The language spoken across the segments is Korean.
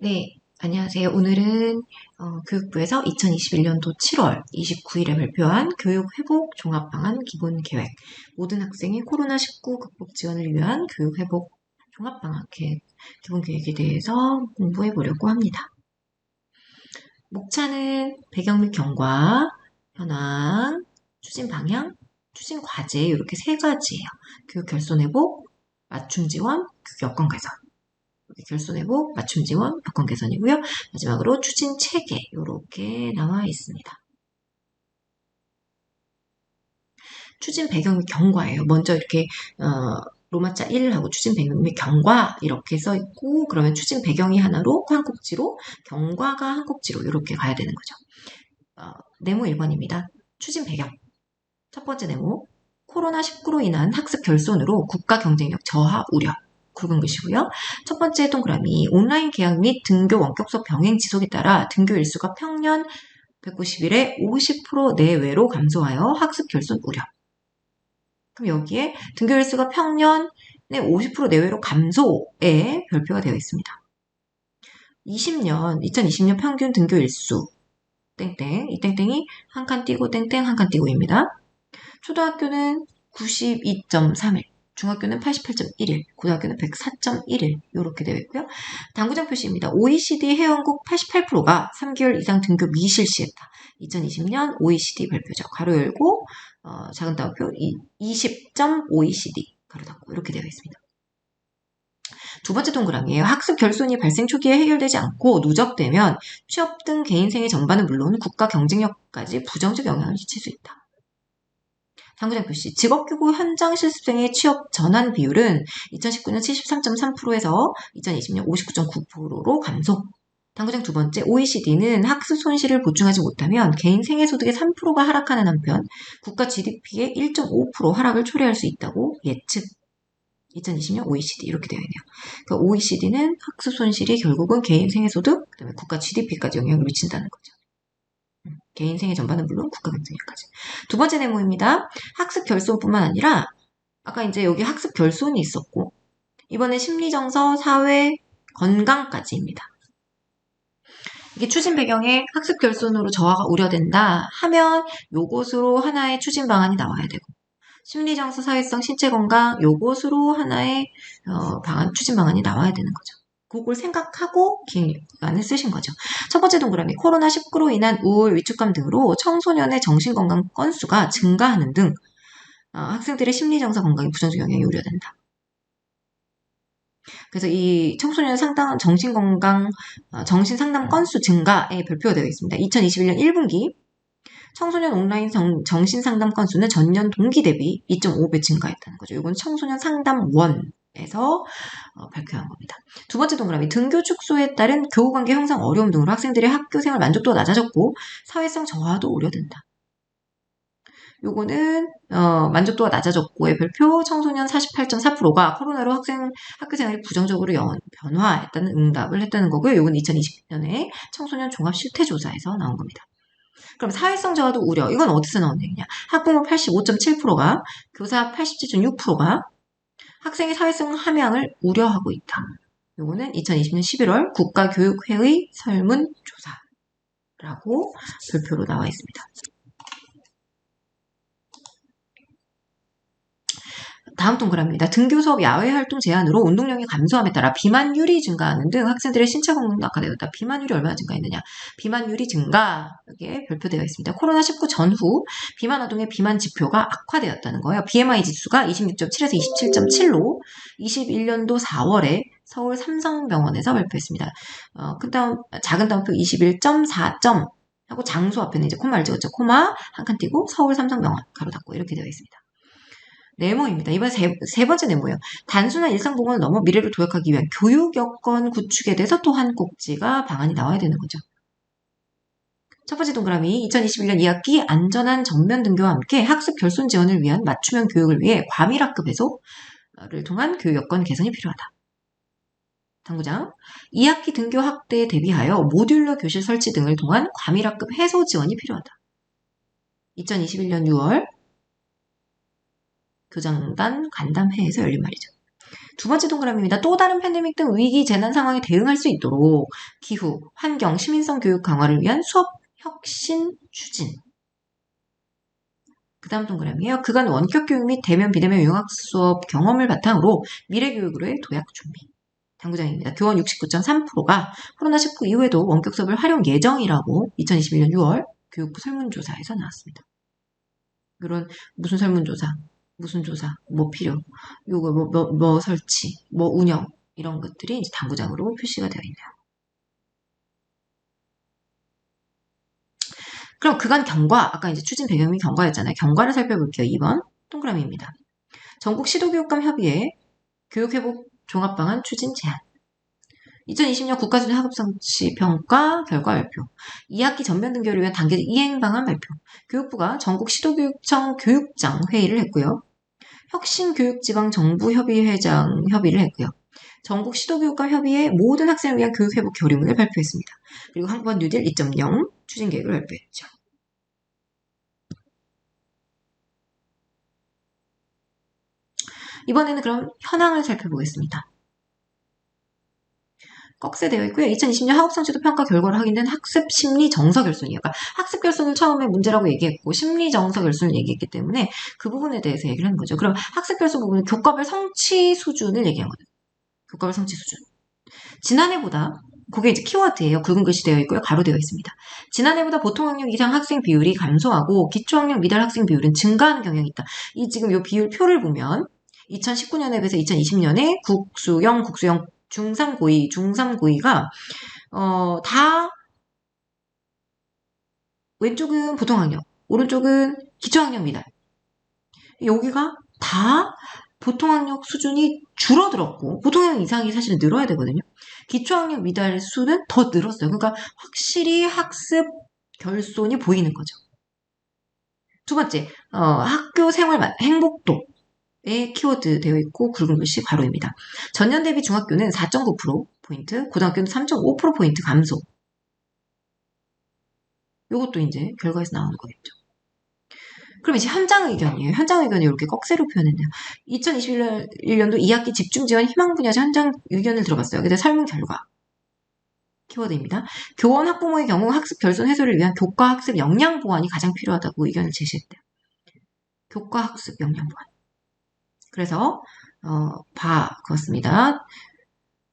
네, 안녕하세요. 오늘은 교육부에서 2021년도 7월 29일에 발표한 교육회복 종합방안 기본계획, 모든 학생의 코로나19 극복 지원을 위한 교육회복 종합방안 기본계획에 대해서 공부해 보려고 합니다. 목차는 배경 및 경과, 현황, 추진 방향, 추진 과제 이렇게 세 가지예요. 교육 결손 회복, 맞춤 지원, 교육 여건 개선. 결손 회복, 맞춤 지원, 여건 개선이고요. 마지막으로 추진 체계 이렇게 나와 있습니다. 추진 배경 및 경과예요. 먼저 이렇게 로마자 1하고 추진 배경 및 경과 이렇게 써 있고 그러면 추진 배경이 하나로 한 꼭지로 경과가 한 꼭지로 이렇게 가야 되는 거죠. 네모 1번입니다. 추진 배경. 첫 번째 네모. 코로나19로 인한 학습 결손으로 국가 경쟁력 저하 우려. 굵은 글씨고요. 첫 번째 동그라미 온라인 개학 및 등교 원격 수업 병행 지속에 따라 등교 일수가 평년 190일에 50% 내외로 감소하여 학습 결손 우려. 그럼 여기에 등교 일수가 평년에 50% 내외로 감소에 별표가 되어 있습니다. 2020년 평균 등교 일수 땡땡 이 땡땡이 한 칸 띄고 땡땡 한 칸 띄고입니다. 초등학교는 92.31, 중학교는 88.11, 고등학교는 104.11 이렇게 되어 있고요. 당구장 표시입니다. OECD 회원국 88%가 3개월 이상 등교 미실시했다. 2020년 OECD 발표죠. 가로 열고 작은 따옴표 20.OECD 가로 닫고 이렇게 되어 있습니다. 두 번째 동그라미에요. 학습 결손이 발생 초기에 해결되지 않고 누적되면 취업 등 개인 생애 전반은 물론 국가 경쟁력까지 부정적 영향을 끼칠 수 있다. 당구장 표시. 직업교구 현장 실습생의 취업 전환 비율은 2019년 73.3%에서 2020년 59.9%로 감소. 당구장 두 번째, OECD는 학습 손실을 보충하지 못하면 개인 생애소득의 3%가 하락하는 한편 국가 GDP의 1.5% 하락을 초래할 수 있다고 예측. 2020년 OECD 이렇게 되어 있네요. 그러니까 OECD는 학습 손실이 결국은 개인 생애소득, 그다음에 국가 GDP까지 영향을 미친다는 거죠. 개인 생애 전반은 물론 국가 경쟁력까지. 두 번째 네모입니다. 학습 결손뿐만 아니라 아까 이제 여기 학습 결손이 있었고 이번에 심리정서, 사회, 건강까지입니다. 이게 추진 배경에 학습 결손으로 저하가 우려된다 하면 요것으로 하나의 추진 방안이 나와야 되고 심리정서, 사회성, 신체건강 요것으로 하나의 추진 방안이 나와야 되는 거죠. 그걸 생각하고 기획안을 쓰신 거죠. 첫 번째 동그라미 코로나19로 인한 우울, 위축감 등으로 청소년의 정신건강 건수가 증가하는 등 학생들의 심리정서 건강에 부정적 영향이 우려된다. 그래서 이 청소년 상담 정신건강 정신상담 건수 증가에 별표가 되어 있습니다. 2021년 1분기 청소년 온라인 정신상담 건수는 전년 동기 대비 2.5배 증가했다는 거죠. 이건 청소년 상담원에서 발표한 겁니다. 두 번째 동그라미 등교 축소에 따른 교우관계 형성 어려움 등으로 학생들의 학교생활 만족도가 낮아졌고 사회성 저하도 우려된다. 요거는 만족도가 낮아졌고의 별표 청소년 48.4%가 코로나로 학교생활이 부정적으로 변화했다는 응답을 했다는 거고요. 요건 2020년에 청소년 종합실태조사에서 나온 겁니다. 그럼 사회성 저하도 우려. 이건 어디서 나온 얘기냐. 학부모 85.7%가 교사 87.6%가 학생의 사회성 함양을 우려하고 있다. 요거는 2020년 11월 국가교육회의 설문조사라고 별표로 나와 있습니다. 다음 동그라미입니다. 등교 수업 야외 활동 제한으로 운동량이 감소함에 따라 비만율이 증가하는 등 학생들의 신체 건강도 악화되었다. 비만율이 얼마나 증가했느냐. 비만율이 증가, 여기에 별표되어 있습니다. 코로나19 전후 비만 아동의 비만 지표가 악화되었다는 거예요. BMI 지수가 26.7에서 27.7로 21년도 4월에 서울 삼성병원에서 발표했습니다. 작은 따옴표 21.4점 하고 장소 앞에는 이제 코마를 찍었죠. 코마 한 칸 띄고 서울 삼성병원 가로 닫고 이렇게 되어 있습니다. 네모입니다. 이번 세 번째 네모예요. 단순한 일상복원을 넘어 미래를 도약하기 위한 교육 여건 구축에 대해서 또 한 꼭지가 방안이 나와야 되는 거죠. 첫 번째 동그라미 2021년 2학기 안전한 전면 등교와 함께 학습 결손 지원을 위한 맞춤형 교육을 위해 과밀학급 해소를 통한 교육 여건 개선이 필요하다. 당구장 2학기 등교 확대에 대비하여 모듈러 교실 설치 등을 통한 과밀학급 해소 지원이 필요하다. 2021년 6월 교장단 간담회에서 열린 말이죠. 두 번째 동그라미입니다. 또 다른 팬데믹 등 위기 재난 상황에 대응할 수 있도록 기후, 환경, 시민성 교육 강화를 위한 수업 혁신 추진. 그 다음 동그라미에요. 그간 원격 교육 및 대면 비대면 융합 수업 경험을 바탕으로 미래 교육으로의 도약 준비. 당구장입니다. 교원 69.3%가 코로나19 이후에도 원격 수업을 활용 예정이라고 2021년 6월 교육부 설문조사에서 나왔습니다. 이런 무슨 설문조사, 무슨 조사, 뭐 필요, 요거 뭐 설치, 뭐 운영 이런 것들이 이제 당구장으로 표시가 되어 있네요. 그럼 그간 경과, 아까 이제 추진 배경이 경과였잖아요. 경과를 살펴볼게요. 2번 동그라미입니다. 전국 시도교육감 협의회 교육회복 종합방안 추진 제안. 2020년 국가수준 학업성취 평가 결과 발표. 2학기 전면 등교를 위한 단계적 이행 방안 발표. 교육부가 전국 시도교육청 교육장 회의를 했고요. 혁신교육지방정부협의회장 협의를 했고요. 전국 시도교육감 협의회 모든 학생을 위한 교육회복 결의문을 발표했습니다. 그리고 학번 뉴딜 2.0 추진계획을 발표했죠. 이번에는 그럼 현황을 살펴보겠습니다. 꺽쇠되어 있고요. 2020년 학업성취도 평가 결과로 확인된 학습 심리 정서 결손이에요. 그러니까 학습 결손을 처음에 문제라고 얘기했고 심리 정서 결손을 얘기했기 때문에 그 부분에 대해서 얘기를 하는 거죠. 그럼 학습 결손 부분은 교과별 성취 수준을 얘기한 거예요. 교과별 성취 수준. 지난해보다 그게 이제 키워드예요. 굵은 글씨 되어 있고요. 가로되어 있습니다. 지난해보다 보통 학력 이상 학생 비율이 감소하고 기초학력 미달 학생 비율은 증가하는 경향이 있다. 이 지금 이 비율 표를 보면 2019년에 비해서 2020년에 국수형 중3 고이가 다 왼쪽은 보통 학력, 오른쪽은 기초 학력 미달. 여기가 다 보통 학력 수준이 줄어들었고 보통 학력 이상이 사실은 늘어야 되거든요. 기초 학력 미달 수는 더 늘었어요. 그러니까 확실히 학습 결손이 보이는 거죠. 두 번째, 학교 생활 행복도. 에 키워드 되어 있고 굵은 글씨 괄호입니다. 전년 대비 중학교는 4.9%포인트, 고등학교는 3.5%포인트 감소. 이것도 이제 결과에서 나오는 거겠죠. 그럼 이제 현장 의견이에요. 현장 의견을 이렇게 꺽쇠로 표현했네요. 2021년도 2학기 집중 지원 희망 분야에서 현장 의견을 들어봤어요. 그래서 설문 결과. 키워드입니다. 교원 학부모의 경우 학습 결손 해소를 위한 교과 학습 역량 보완이 가장 필요하다고 의견을 제시했대요. 교과 학습 역량 보완. 그래서 그렇습니다.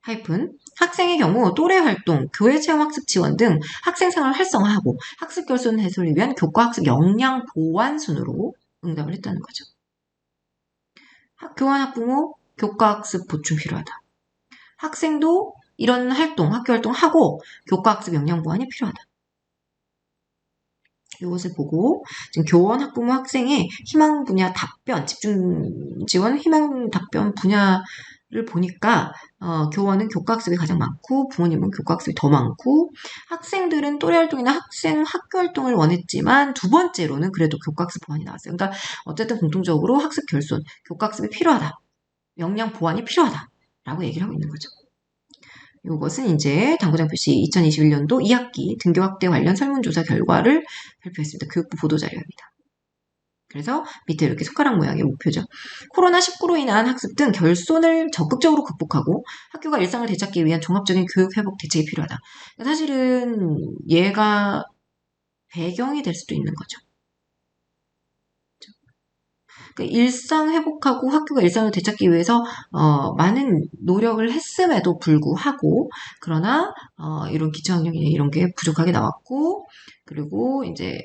하이픈 학생의 경우 또래 활동, 교회 체험 학습 지원 등 학생 생활 활성화하고 학습 결손 해소를 위한 교과 학습 역량 보완 순으로 응답을 했다는 거죠. 교원 학부모 교과 학습 보충 필요하다. 학생도 이런 활동, 학교 활동하고 교과 학습 역량 보완이 필요하다. 이것을 보고 지금 교원 학부모 학생의 희망 분야 답변, 집중 지원 희망 답변 분야를 보니까 교원은 교과 학습이 가장 많고 부모님은 교과 학습이 더 많고 학생들은 또래 활동이나 학교 활동을 원했지만 두 번째로는 그래도 교과 학습 보완이 나왔어요. 그러니까 어쨌든 공통적으로 학습 결손, 교과 학습이 필요하다. 역량 보완이 필요하다라고 얘기를 하고 있는 거죠. 이것은 이제 당구장 표시 2021년도 2학기 등교 확대 관련 설문조사 결과를 발표했습니다. 교육부 보도자료입니다. 그래서 밑에 이렇게 손가락 모양의 목표죠. 코로나19로 인한 학습 등 결손을 적극적으로 극복하고 학교가 일상을 되찾기 위한 종합적인 교육 회복 대책이 필요하다. 사실은 얘가 배경이 될 수도 있는 거죠. 일상 회복하고 학교가 일상을 되찾기 위해서 많은 노력을 했음에도 불구하고 그러나 이런 기초학력이나 이런 게 부족하게 나왔고 그리고 이제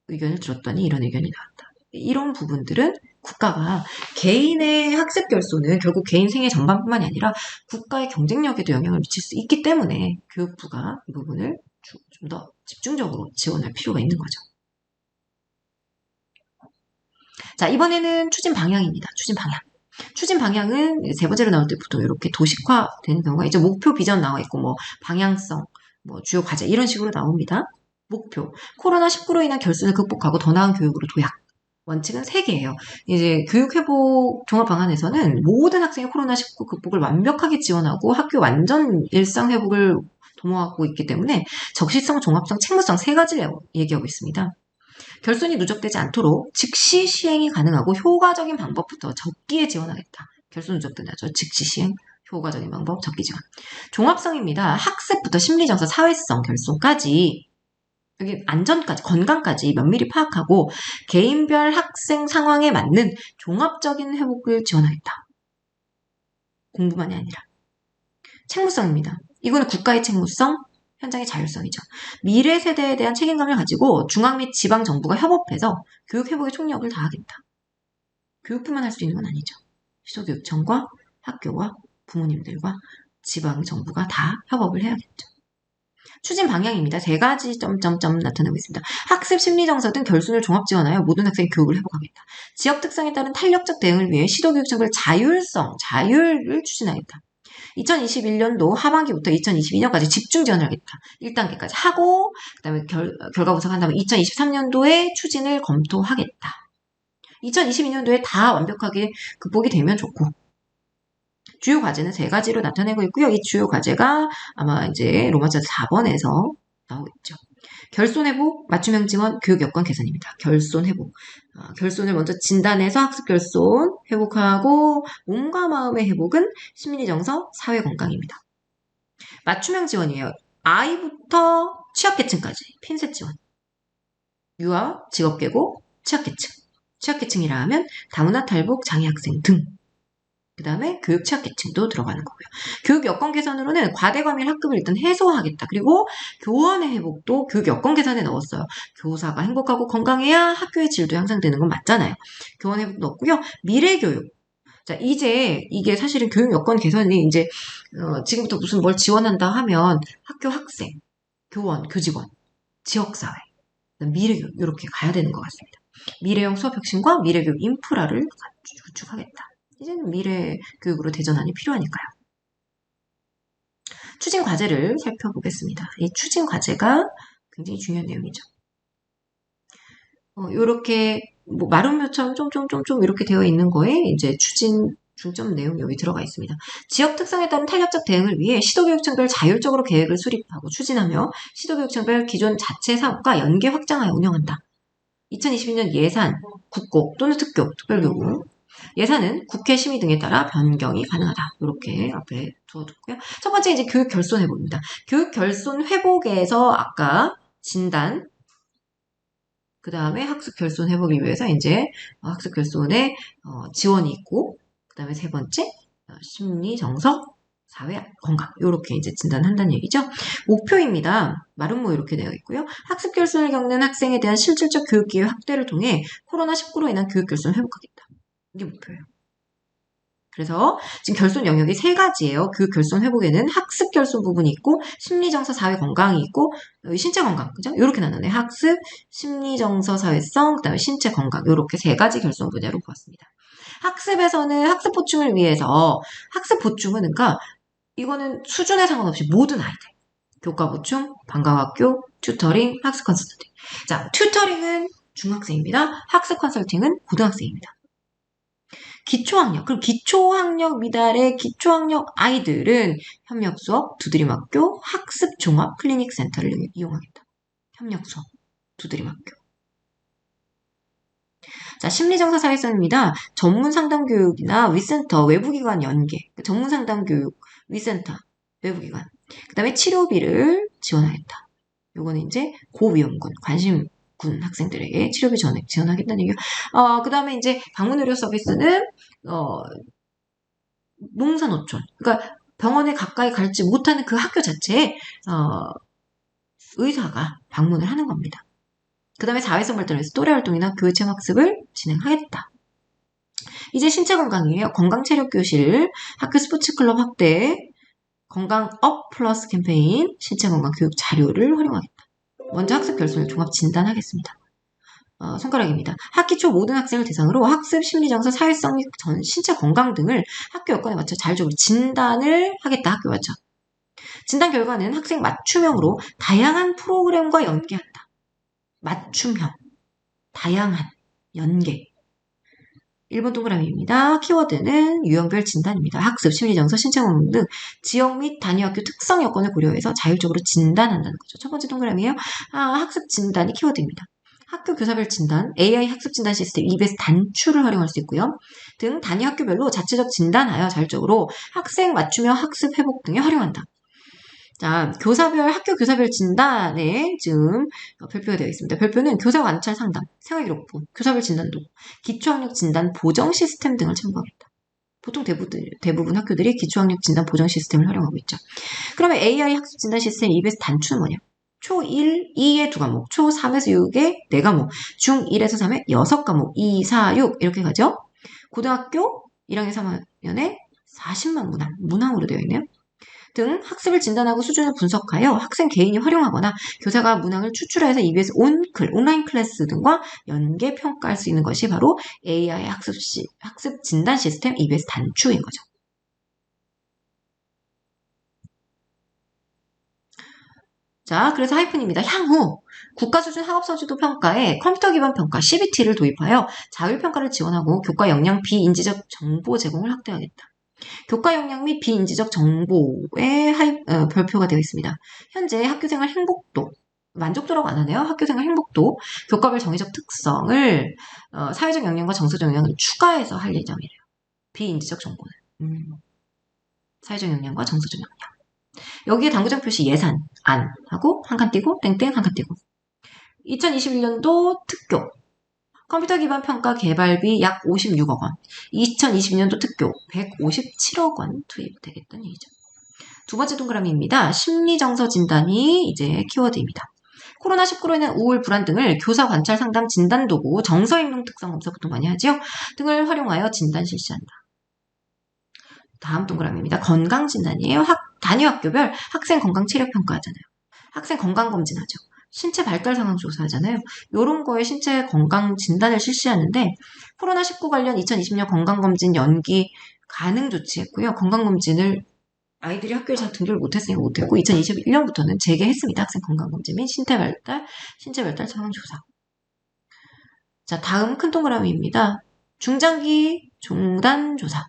의견을 들었더니 이런 의견이 나왔다. 이런 부분들은 국가가 개인의 학습 결손은 결국 개인 생애 전반뿐만이 아니라 국가의 경쟁력에도 영향을 미칠 수 있기 때문에 교육부가 이 부분을 좀 더 집중적으로 지원할 필요가 있는 거죠. 자, 이번에는 추진 방향입니다. 추진 방향. 추진 방향은 세 번째로 나올 때 보통 이렇게 도식화되는 경우가 이제 목표 비전 나와 있고 뭐 방향성, 뭐 주요 과제 이런 식으로 나옵니다. 목표. 코로나19로 인한 결손을 극복하고 더 나은 교육으로 도약. 원칙은 3개예요. 이제 교육회복 종합방안에서는 모든 학생의 코로나19 극복을 완벽하게 지원하고 학교 완전 일상회복을 도모하고 있기 때문에 적시성, 종합성, 책무성 3가지를 얘기하고 있습니다. 결손이 누적되지 않도록 즉시 시행이 가능하고 효과적인 방법부터 적기에 지원하겠다. 결손 누적된다죠. 즉시 시행, 효과적인 방법, 적기 지원. 종합성입니다. 학습부터 심리정서, 사회성, 결손까지 여기 안전까지, 건강까지 면밀히 파악하고 개인별 학생 상황에 맞는 종합적인 회복을 지원하겠다. 공부만이 아니라. 책무성입니다. 이거는 국가의 책무성, 현장의 자율성이죠. 미래 세대에 대한 책임감을 가지고 중앙 및 지방 정부가 협업해서 교육 회복에 총력을 다하겠다. 교육부만 할 수 있는 건 아니죠. 시도교육청과 학교와 부모님들과 지방 정부가 다 협업을 해야겠죠. 추진 방향입니다. 세 가지 점점점 나타나고 있습니다. 학습 심리정서 등 결손을 종합 지원하여 모든 학생의 교육을 회복하겠다. 지역 특성에 따른 탄력적 대응을 위해 시도교육청별 자율을 추진하겠다. 2021년도 하반기부터 2022년까지 집중 지원을 하겠다. 1단계까지 하고 그다음에 결과 분석한 다음에 2023년도에 추진을 검토하겠다. 2022년도에 다 완벽하게 극복이 되면 좋고 주요 과제는 세 가지로 나타내고 있고요. 이 주요 과제가 아마 이제 로마자 4번에서 나오겠죠. 결손 회복, 맞춤형 지원, 교육 여건 개선입니다. 결손 회복. 결손을 먼저 진단해서 학습 결손 회복하고 몸과 마음의 회복은 심리 정서, 사회 건강입니다. 맞춤형 지원이에요. 아이부터 취약계층까지 핀셋 지원. 유아, 직업계고, 취약계층. 취약계층이라 하면 다문화 탈북 장애 학생 등. 그 다음에 교육 취약계층도 들어가는 거고요. 교육 여건 개선으로는 과대과밀 학급을 일단 해소하겠다. 그리고 교원의 회복도 교육 여건 개선에 넣었어요. 교사가 행복하고 건강해야 학교의 질도 향상되는 건 맞잖아요. 교원 회복 넣었고요. 미래교육. 자, 이제 이게 사실은 교육 여건 개선이 이제 지금부터 무슨 뭘 지원한다 하면 학교 학생, 교원, 교직원, 지역사회, 미래교육 이렇게 가야 되는 것 같습니다. 미래형 수업 혁신과 미래교육 인프라를 구축하겠다. 이제는 미래 교육으로 대전환이 필요하니까요. 추진 과제를 살펴보겠습니다. 이 추진 과제가 굉장히 중요한 내용이죠. 이렇게 마름모처럼 좀 이렇게 되어 있는 거에 이제 추진 중점 내용이 여기 들어가 있습니다. 지역 특성에 따른 탄력적 대응을 위해 시도교육청별 자율적으로 계획을 수립하고 추진하며 시도교육청별 기존 자체 사업과 연계 확장하여 운영한다. 2022년 예산, 국고 또는 특별교구 예산은 국회 심의 등에 따라 변경이 가능하다. 이렇게 앞에 두어뒀고요. 첫 번째 이제 교육 결손 회복입니다. 교육 결손 회복에서 아까 진단, 그 다음에 학습 결손 회복을 위해서 이제 학습 결손에 지원이 있고, 그 다음에 세 번째 심리 정서, 사회 건강 이렇게 이제 진단한다는 얘기죠. 목표입니다. 마름모 이렇게 되어 있고요. 학습 결손을 겪는 학생에 대한 실질적 교육 기회 확대를 통해 코로나19로 인한 교육 결손을 회복하겠다. 이게 목표예요. 그래서 지금 결손 영역이 세 가지예요. 교육 결손 회복에는 학습 결손 부분이 있고 심리정서 사회 건강이 있고 신체 건강 그죠? 이렇게 나누네. 학습, 심리정서 사회성, 그다음에 신체 건강 이렇게 세 가지 결손 분야로 보았습니다. 학습에서는 학습 보충을 위해서 학습 보충은 그러니까 이거는 수준에 상관없이 모든 아이들 교과 보충, 방과학교, 튜터링, 학습 컨설팅. 자, 튜터링은 중학생입니다. 학습 컨설팅은 고등학생입니다. 기초학력, 그럼 기초학력 미달의 기초학력 아이들은 협력 수업, 두드림 학교, 학습 종합 클리닉 센터를 이용하겠다. 협력 수업, 두드림 학교. 자, 심리정서 사회성입니다. 전문 상담 교육이나 위센터, 외부기관 연계, 전문 상담 교육, 위센터, 외부기관. 그 다음에 치료비를 지원하겠다. 요거는 이제 고위험군, 관심군 학생들에게 치료비 전액 지원하겠다는 얘기요. 그 다음에 이제 방문 의료 서비스는 농산어촌, 그러니까 병원에 가까이 갈지 못하는 그 학교 자체에 의사가 방문을 하는 겁니다. 그 다음에 사회성 발달을 위해서 또래 활동이나 교회 체험 학습을 진행하겠다. 이제 신체 건강이에요. 건강체력교실, 학교 스포츠클럽 확대, 건강업 플러스 캠페인, 신체 건강 교육 자료를 활용하겠다. 먼저 학습 결손을 종합 진단하겠습니다. 손가락입니다. 학기 초 모든 학생을 대상으로 학습, 심리정서, 사회성 및 신체 건강 등을 학교 여건에 맞춰 자율적으로 진단을 하겠다. 학교 맞춰. 진단 결과는 학생 맞춤형으로 다양한 프로그램과 연계한다. 맞춤형, 다양한, 연계. 1번 동그라미입니다. 키워드는 유형별 진단입니다. 학습, 심리정서, 신체건강 등 지역 및 단위학교 특성 여건을 고려해서 자율적으로 진단한다는 거죠. 첫 번째 동그라미예요. 학습 진단이 키워드입니다. 학교 교사별 진단, AI 학습 진단 시스템 EBS 단추를 활용할 수 있고요. 등 단위 학교별로 자체적 진단하여 자율적으로 학생 맞춤형 학습 회복 등에 활용한다. 자, 학교 교사별 진단에 지금 별표가 되어 있습니다. 별표는 교사 관찰 상담, 생활기록부, 교사별 진단도, 기초학력 진단 보정 시스템 등을 참고하겠다. 보통 대부분 학교들이 기초학력 진단 보정 시스템을 활용하고 있죠. 그러면 AI 학습 진단 시스템 EBS 단추는 뭐냐? 초 1, 2에 2과목, 초 3에서 6에 4과목, 중 1에서 3에 6과목, 2, 4, 6 이렇게 가죠. 고등학교 1학년 3학년에 40만 문항으로 되어 있네요. 등 학습을 진단하고 수준을 분석하여 학생 개인이 활용하거나 교사가 문항을 추출해서 EBS 온라인 클래스 등과 연계 평가할 수 있는 것이 바로 AI 학습 진단 시스템 EBS 단추인 거죠. 자, 그래서 하이픈입니다. 향후 국가수준 학업성취도 평가에 컴퓨터 기반 평가 CBT를 도입하여 자율평가를 지원하고 교과 역량 비인지적 정보 제공을 확대하겠다. 교과 역량 및 비인지적 정보의 별표가 되어 있습니다. 현재 학교생활 행복도, 만족도라고 안 하네요. 학교생활 행복도, 교과별 정의적 특성을 사회적 역량과 정서적 역량을 추가해서 할 예정이래요. 비인지적 정보는. 사회적 역량과 정서적 역량. 여기에 당구장 표시 예산, 안 하고 한 칸 띄고 땡땡 한 칸 띄고 2021년도 특교 컴퓨터 기반 평가 개발비 약 56억 원 2022년도 특교 157억 원 투입되겠다는 얘기죠. 두 번째 동그라미입니다. 심리정서 진단이 이제 키워드입니다. 코로나19로 인한 우울, 불안 등을 교사 관찰 상담 진단 도구, 정서 행동 특성 검사 보통 많이 하죠. 등을 활용하여 진단 실시한다. 다음 동그라미입니다. 건강 진단이에요. 단위 학교별 학생 건강 체력 평가하잖아요. 학생 건강 검진하죠. 신체 발달 상황 조사하잖아요. 이런 거에 신체 건강 진단을 실시하는데 코로나19 관련 2020년 건강검진 연기 가능 조치했고요. 건강검진을 아이들이 학교에서 등교를 못했으니까 못했고 2021년부터는 재개했습니다. 학생 건강검진 및 신체 발달 상황 조사. 자, 다음 큰 동그라미입니다. 중장기 종단 조사.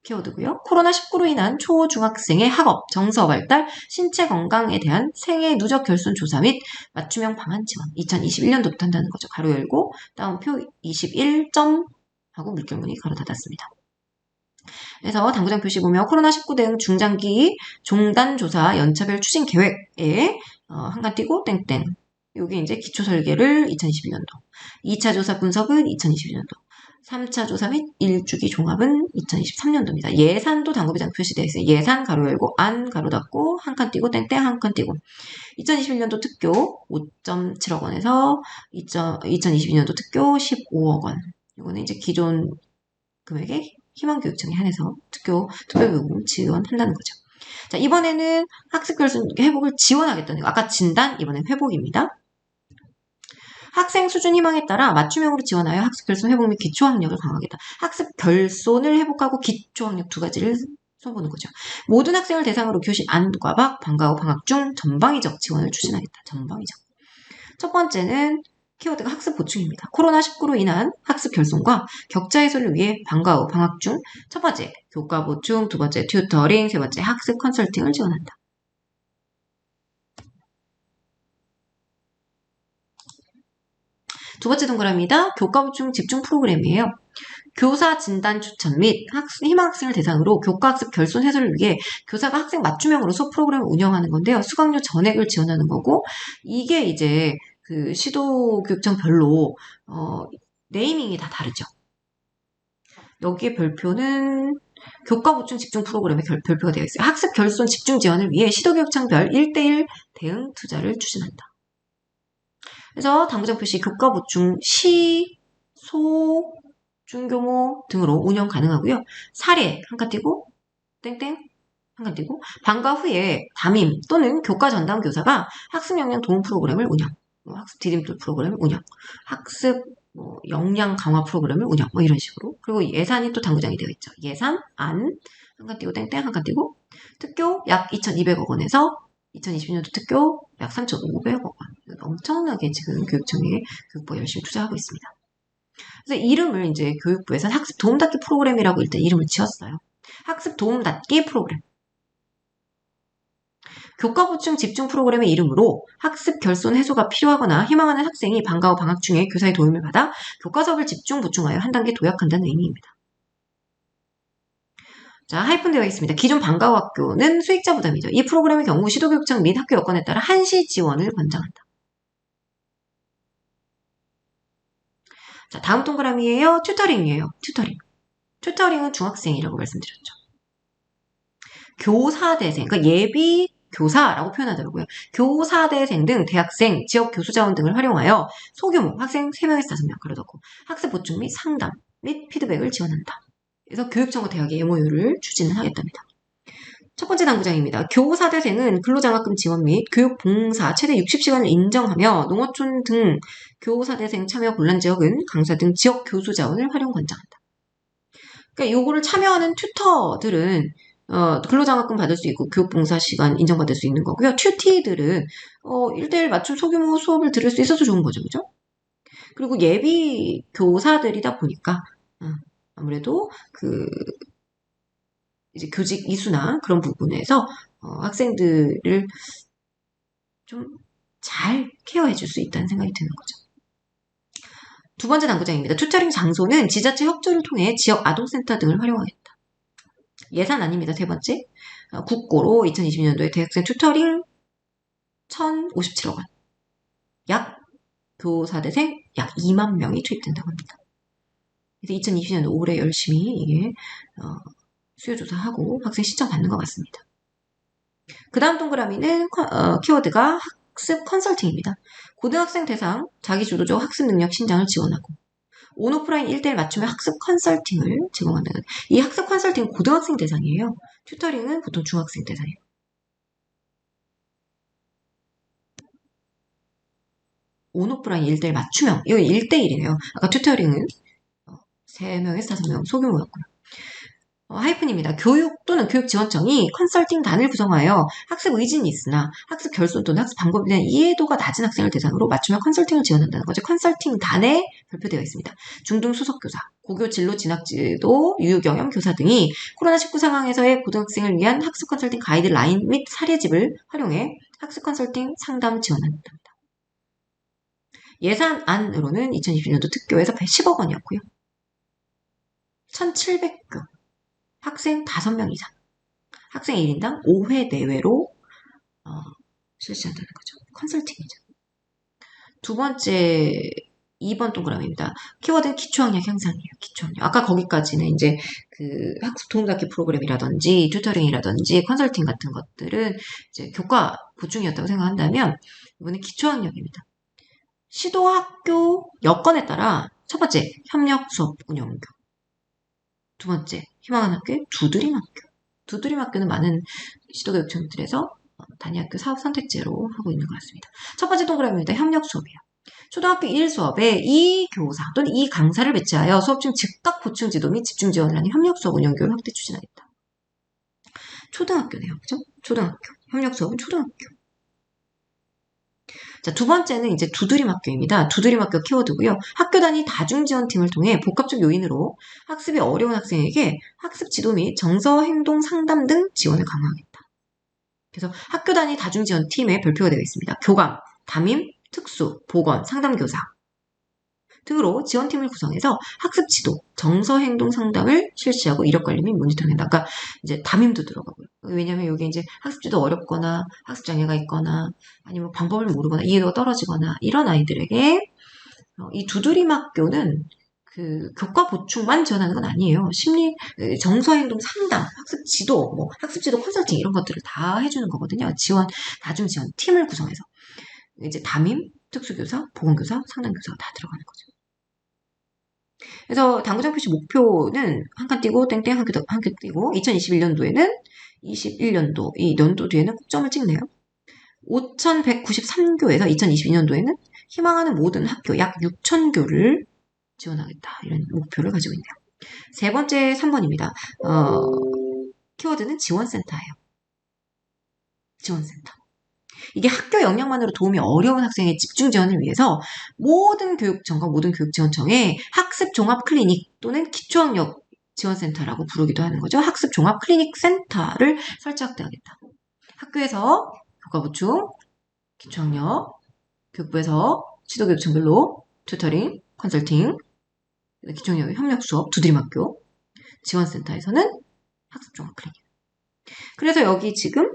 키워드고요. 코로나19로 인한 초, 중학생의 학업, 정서 발달, 신체 건강에 대한 생애 누적 결손 조사 및 맞춤형 방안 지원 2021년도부터 한다는 거죠. 가로 열고 다운표 21점 하고 물결무늬 가로 닫았습니다. 그래서 당구장 표시 보면 코로나19 대응 중장기 종단 조사 연차별 추진 계획에 한 칸 띄고 땡땡. 요게 이제 기초 설계를 2021년도. 2차 조사 분석은 2022년도. 3차 조사 및 1주기 종합은 2023년도입니다. 예산도 당구비장 표시되어 있어요. 예산 가로 열고 안 가로 닫고 한 칸 띄고 땡땡 한 칸 띄고 2021년도 특교 5.7억 원에서 2022년도 특교 15억 원. 이거는 이제 기존 금액에 희망교육청에 한해서 특별교육을 지원한다는 거죠. 자, 이번에는 학습 결손 회복을 지원하겠다는 거. 아까 진단, 이번엔 회복입니다. 학생 수준 희망에 따라 맞춤형으로 지원하여 학습 결손 회복 및 기초학력을 강화하겠다. 학습 결손을 회복하고 기초학력 두 가지를 써보는 거죠. 모든 학생을 대상으로 교실 안과 밖, 방과 후, 방학 중 전방위적 지원을 추진하겠다. 전방위적. 첫 번째는 키워드가 학습 보충입니다. 코로나19로 인한 학습 결손과 격차 해소를 위해 방과 후, 방학 중 첫 번째 교과 보충, 두 번째 튜터링, 세 번째 학습 컨설팅을 지원한다. 두 번째 동그라미입니다. 교과 보충 집중 프로그램이에요. 교사 진단 추천 및 희망학생을 대상으로 교과학습 결손 해소를 위해 교사가 학생 맞춤형으로 수업 프로그램을 운영하는 건데요. 수강료 전액을 지원하는 거고 이게 이제 그 시도교육청별로 네이밍이 다 다르죠. 여기에 별표는 교과 보충 집중 프로그램에 별표가 되어 있어요. 학습 결손 집중 지원을 위해 시도교육청별 1대1 대응 투자를 추진한다. 그래서 당구장 표시 교과 보충 시, 소, 중교모 등으로 운영 가능하고요. 사례 한 칸 띄고 땡땡 한 칸 띄고 방과 후에 담임 또는 교과 전담 교사가 학습 역량 도움 프로그램을 운영, 학습 디딤돌 프로그램을 운영, 학습 역량 강화 프로그램을 운영 이런 식으로. 그리고 예산이 또 당구장이 되어 있죠. 예산 안 한 칸 띄고 땡땡 한 칸 띄고 특교 약 2,200억 원에서 2020년도 특교 약 3,500억 원. 엄청나게 지금 교육청이 교육부가 열심히 투자하고 있습니다. 그래서 이름을 이제 교육부에서 학습 도움닫기 프로그램이라고 일단 이름을 지었어요. 학습 도움닫기 프로그램. 교과 보충 집중 프로그램의 이름으로 학습 결손 해소가 필요하거나 희망하는 학생이 방과 후 방학 중에 교사의 도움을 받아 교과 수업을 집중 보충하여 한 단계 도약한다는 의미입니다. 자, 하이픈되어 있습니다. 기존 방과 후 학교는 수익자 부담이죠. 이 프로그램의 경우 시도교육청 및 학교 여건에 따라 한시 지원을 권장한다. 자, 다음 동그라미예요. 튜터링이에요. 튜터링은 중학생이라고 말씀드렸죠. 교사대생, 그러니까 예비 교사라고 표현하더라고요. 교사대생 등 대학생, 지역 교수자원 등을 활용하여 소규모 학생 3명에서 5명 걸어놓고 학습 보충 및 상담 및 피드백을 지원한다. 그래서 교육청과 대학의 MOU를 추진을 하겠답니다. 첫 번째 당부장입니다. 교사대생은 근로장학금 지원 및 교육봉사 최대 60시간을 인정하며 농어촌 등 교사대생 참여 곤란지역은 강사 등 지역 교수자원을 활용 권장한다. 그러니까 요거를 참여하는 튜터들은 근로장학금 받을 수 있고 교육봉사 시간 인정받을 수 있는 거고요. 튜티들은 1대1 맞춤 소규모 수업을 들을 수 있어서 좋은 거죠. 그죠? 그리고 예비 교사들이다 보니까 아무래도 이제 교직 이수나 그런 부분에서 학생들을 좀 잘 케어해 줄 수 있다는 생각이 드는 거죠. 두 번째 당부장입니다. 튜터링 장소는 지자체 협조를 통해 지역 아동센터 등을 활용하겠다. 예산 아닙니다. 세 번째. 국고로 2022년도에 대학생 튜터링 1,057억 원. 약 교사대생 약 2만 명이 투입된다고 합니다. 그래서 2020년도 올해 열심히 이게 수요조사하고 학생 신청 받는 것 같습니다. 그 다음 동그라미는 키워드가 학습 컨설팅입니다. 고등학생 대상 자기주도적 학습 능력 신장을 지원하고 온오프라인 1대1 맞춤의 학습 컨설팅을 제공한다는 이 학습 컨설팅은 고등학생 대상이에요. 튜터링은 보통 중학생 대상이에요. 온오프라인 1대1 맞춤형 이거 1대1이네요. 아까 튜터링은 3명에서 5명 소규모였고요. 하이픈입니다. 교육 또는 교육지원청이 컨설팅단을 구성하여 학습 의지는 있으나 학습 결손 또는 학습 방법에 대한 이해도가 낮은 학생을 대상으로 맞춤형 컨설팅을 지원한다는 거죠. 컨설팅단에 발표되어 있습니다. 중등 수석교사, 고교 진로 진학지도, 유유경험 교사 등이 코로나19 상황에서의 고등학생을 위한 학습 컨설팅 가이드라인 및 사례집을 활용해 학습 컨설팅 상담 지원한답니다. 예산안으로는 2021년도 특교에서 10억 원이었고요. 1,700급. 학생 5명 이상. 학생 1인당 5회 내외로 실시한다는 거죠. 컨설팅이죠. 두 번째 2번 동그라미입니다. 키워드는 기초학력 향상이에요. 기초학력. 아까 거기까지는 이제 학습 도움닫기 프로그램이라든지 튜터링이라든지 컨설팅 같은 것들은 이제 교과 보충이었다고 생각한다면 이번엔 기초학력입니다. 시도학교 여건에 따라 첫 번째 협력 수업 운영교. 두 번째, 희망하는 학교의 두드림 학교. 두드림 학교는 많은 시도교육청들에서 단위학교 사업 선택제로 하고 있는 것 같습니다. 첫 번째 동그라미입니다. 협력 수업이요. 초등학교 1 수업에 이 교사 또는 이 강사를 배치하여 수업 중 즉각 보충 지도 및 집중 지원을 하는 협력 수업 운영교를 확대 추진하겠다. 초등학교네요. 그죠? 초등학교. 협력 수업은 초등학교. 자, 두 번째는 이제 두드림 학교입니다. 두드림 학교 키워드고요. 학교 단위 다중지원팀을 통해 복합적 요인으로 학습이 어려운 학생에게 학습 지도 및 정서 행동 상담 등 지원을 강화하겠다. 그래서 학교 단위 다중지원팀에 별표가 되어 있습니다. 교감, 담임, 특수, 보건, 상담교사 등으로 지원팀을 구성해서 학습 지도, 정서 행동 상담을 실시하고 이력 관리 및 모니터링한다. 아까 이제 담임도 들어가고요. 왜냐하면 여기 이제 학습 지도 어렵거나 학습 장애가 있거나 아니면 방법을 모르거나 이해도가 떨어지거나 이런 아이들에게 이 두드림 학교는 교과 보충만 지원하는 건 아니에요. 심리, 정서 행동 상담, 학습 지도, 학습 지도 컨설팅 이런 것들을 다 해주는 거거든요. 다중 지원 팀을 구성해서 이제 담임, 특수교사, 보건교사, 상담교사가 다 들어가는 거죠. 그래서 당구장 표시 목표는 한 칸 띄고 땡땡 한 칸 띄고 2021년도에는 21년도 이 연도 뒤에는 꼭점을 찍네요. 5,193교에서 2022년도에는 희망하는 모든 학교 약 6,000교를 지원하겠다. 이런 목표를 가지고 있네요. 세 번째 3번입니다. 키워드는 지원센터예요. 지원센터. 이게 학교 역량만으로 도움이 어려운 학생의 집중 지원을 위해서 모든 교육청과 모든 교육지원청에 학습 종합 클리닉 또는 기초학력 지원센터라고 부르기도 하는 거죠. 학습 종합 클리닉 센터를 설치 확대하겠다. 학교에서 교과 보충, 기초학력, 교육부에서 지도교 요청별로 튜터링, 컨설팅, 기초학력 협력 수업, 두드림학교, 지원센터에서는 학습종합클리닉. 그래서 여기 지금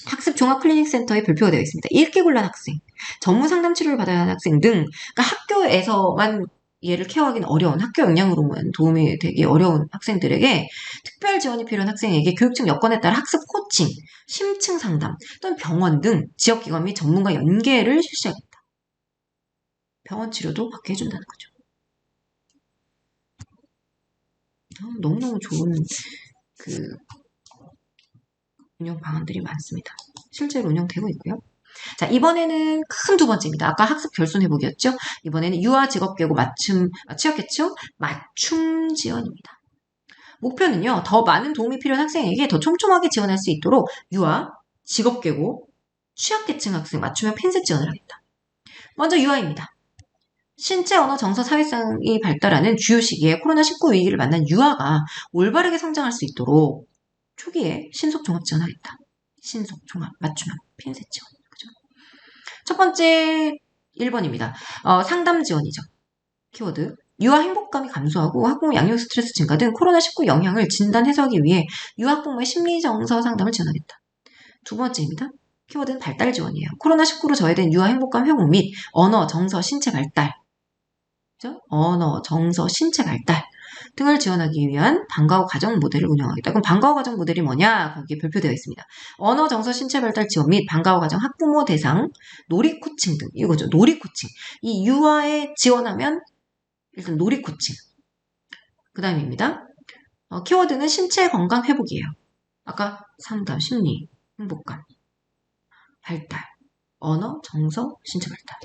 학습종합클리닉센터에 별표가 되어 있습니다. 읽기 곤란 학생, 전문 상담 치료를 받아야 하는 학생 등, 그러니까 학교에서만 얘를 케어하기는 어려운, 학교 역량으로만 도움이 되기 어려운 학생들에게 특별 지원이 필요한 학생에게 교육청 여건에 따라 학습 코칭, 심층 상담 또는 병원 등 지역기관 및 전문가 연계를 실시하겠다. 병원 치료도 받게 해준다는 거죠. 너무너무 좋은 운영 방안들이 많습니다. 실제로 운영되고 있고요. 자, 이번에는 큰 두 번째입니다. 아까 학습 결손 회복이었죠? 이번에는 유아 직업계고 취약계층 맞춤 지원입니다. 목표는요, 더 많은 도움이 필요한 학생에게 더 촘촘하게 지원할 수 있도록 유아, 직업계고, 취약계층 학생 맞춤형 핀셋 지원을 하겠다. 먼저 유아입니다. 신체, 언어, 정서, 사회성이 발달하는 주요 시기에 코로나19 위기를 만난 유아가 올바르게 성장할 수 있도록 초기에 신속 종합 지원하겠다. 신속 종합 맞춤형 핀셋 지원. 그죠? 첫 번째 1번입니다. 상담 지원이죠. 키워드. 유아 행복감이 감소하고 학부모 양육 스트레스 증가 등 코로나19 영향을 진단 해소하기 위해 유아 학부모의 심리정서 상담을 지원하겠다. 두 번째입니다. 키워드는 발달 지원이에요. 코로나19로 저해된 유아 행복감 회복 및 언어, 정서, 신체 발달. 그죠? 언어, 정서, 신체 발달 등을 지원하기 위한 방과 후 가정 모델을 운영하겠다. 그럼 방과 후 가정 모델이 뭐냐? 거기에 별표되어 있습니다. 언어, 정서, 신체 발달 지원 및 방과 후 가정 학부모 대상 놀이 코칭 등 이거죠. 놀이 코칭. 이 유아에 지원하면 일단 놀이 코칭. 그 다음입니다. 키워드는 신체 건강 회복이에요. 아까 상담, 심리, 행복감, 발달, 언어, 정서, 신체 발달.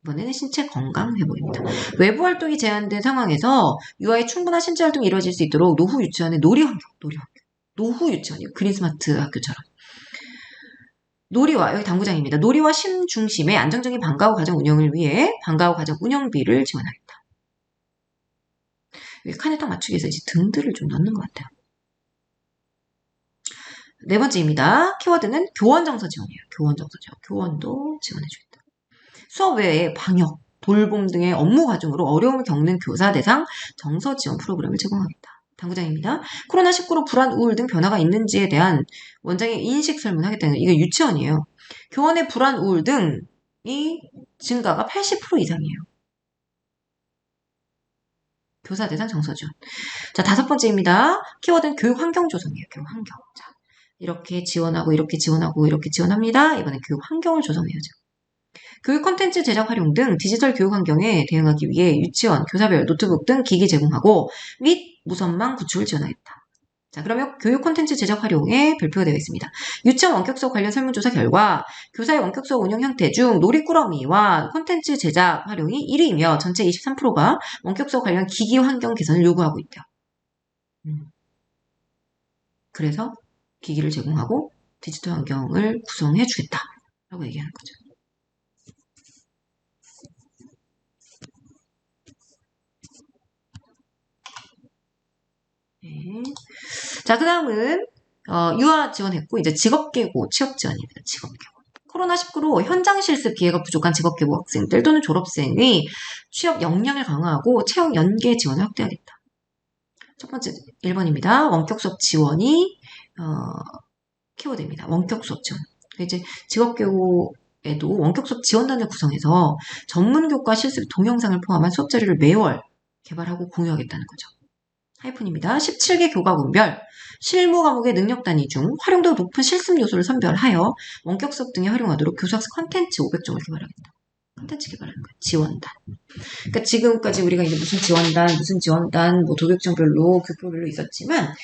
이번에는 신체 건강 회복입니다. 외부 활동이 제한된 상황에서 유아의 충분한 신체 활동이 이루어질 수 있도록 노후 유치원의 놀이 환경. 노후 유치원이요. 그린스마트 학교처럼. 놀이와, 여기 당구장입니다. 놀이와 심 중심의 안정적인 방과 후 가정 운영을 위해 방과 후 가정 운영비를 지원하겠다. 여기 칸에 딱 맞추기 위해서 이제 등들을 좀 넣는 것 같아요. 네 번째입니다. 키워드는 교원 정서 지원이에요. 교원 정서 지원. 교원도 지원해주겠다. 수업 외에 방역, 돌봄 등의 업무 과정으로 어려움을 겪는 교사 대상 정서 지원 프로그램을 제공하겠다. 당구장입니다. 코로나19로 불안, 우울 등 변화가 있는지에 대한 원장의 인식 설문하겠다는 이게 유치원이에요. 교원의 불안, 우울 등이 증가가 80% 이상이에요. 교사 대상 정서 지원. 자, 다섯 번째입니다. 키워드는 교육 환경 조성이에요. 교육 환경. 자, 이렇게 지원하고 이렇게 지원하고 이렇게 지원합니다. 이번엔 교육 환경을 조성해야죠. 교육 콘텐츠 제작 활용 등 디지털 교육 환경에 대응하기 위해 유치원, 교사별 노트북 등 기기 제공하고 및 무선망 구축을 지원하겠다. 자, 그러면 교육 콘텐츠 제작 활용에 별표가 되어 있습니다. 유치원 원격 수업 관련 설문조사 결과 교사의 원격 수업 운영 형태 중 놀이꾸러미와 콘텐츠 제작 활용이 1위이며 전체 23%가 원격 수업 관련 기기 환경 개선을 요구하고 있대요. 그래서 기기를 제공하고 디지털 환경을 구성해 주겠다라고 얘기하는 거죠. 네. 자, 그 다음은 유아 지원했고 이제 직업계고 취업 지원입니다. 직업계고. 코로나19로 현장 실습 기회가 부족한 직업계고 학생들 또는 졸업생의 취업 역량을 강화하고 채용 연계 지원을 확대하겠다. 첫 번째 1번입니다. 원격 수업 지원이 키워드입니다. 원격 수업 지원. 이제 직업계고에도 원격 수업 지원단을 구성해서 전문교과 실습 동영상을 포함한 수업 자료를 매월 개발하고 공유하겠다는 거죠. 하이픈입니다. 17개 교과군별 실무 과목의 능력 단위 중 활용도 높은 실습 요소를 선별하여 원격 수업 등에 활용하도록 교수학습 컨텐츠 500종을 개발하겠다. 컨텐츠 개발하는 거예요. 지원단. 그러니까 지금까지 우리가 이제 무슨 지원단, 뭐 도벽정별로 교과별로 있었지만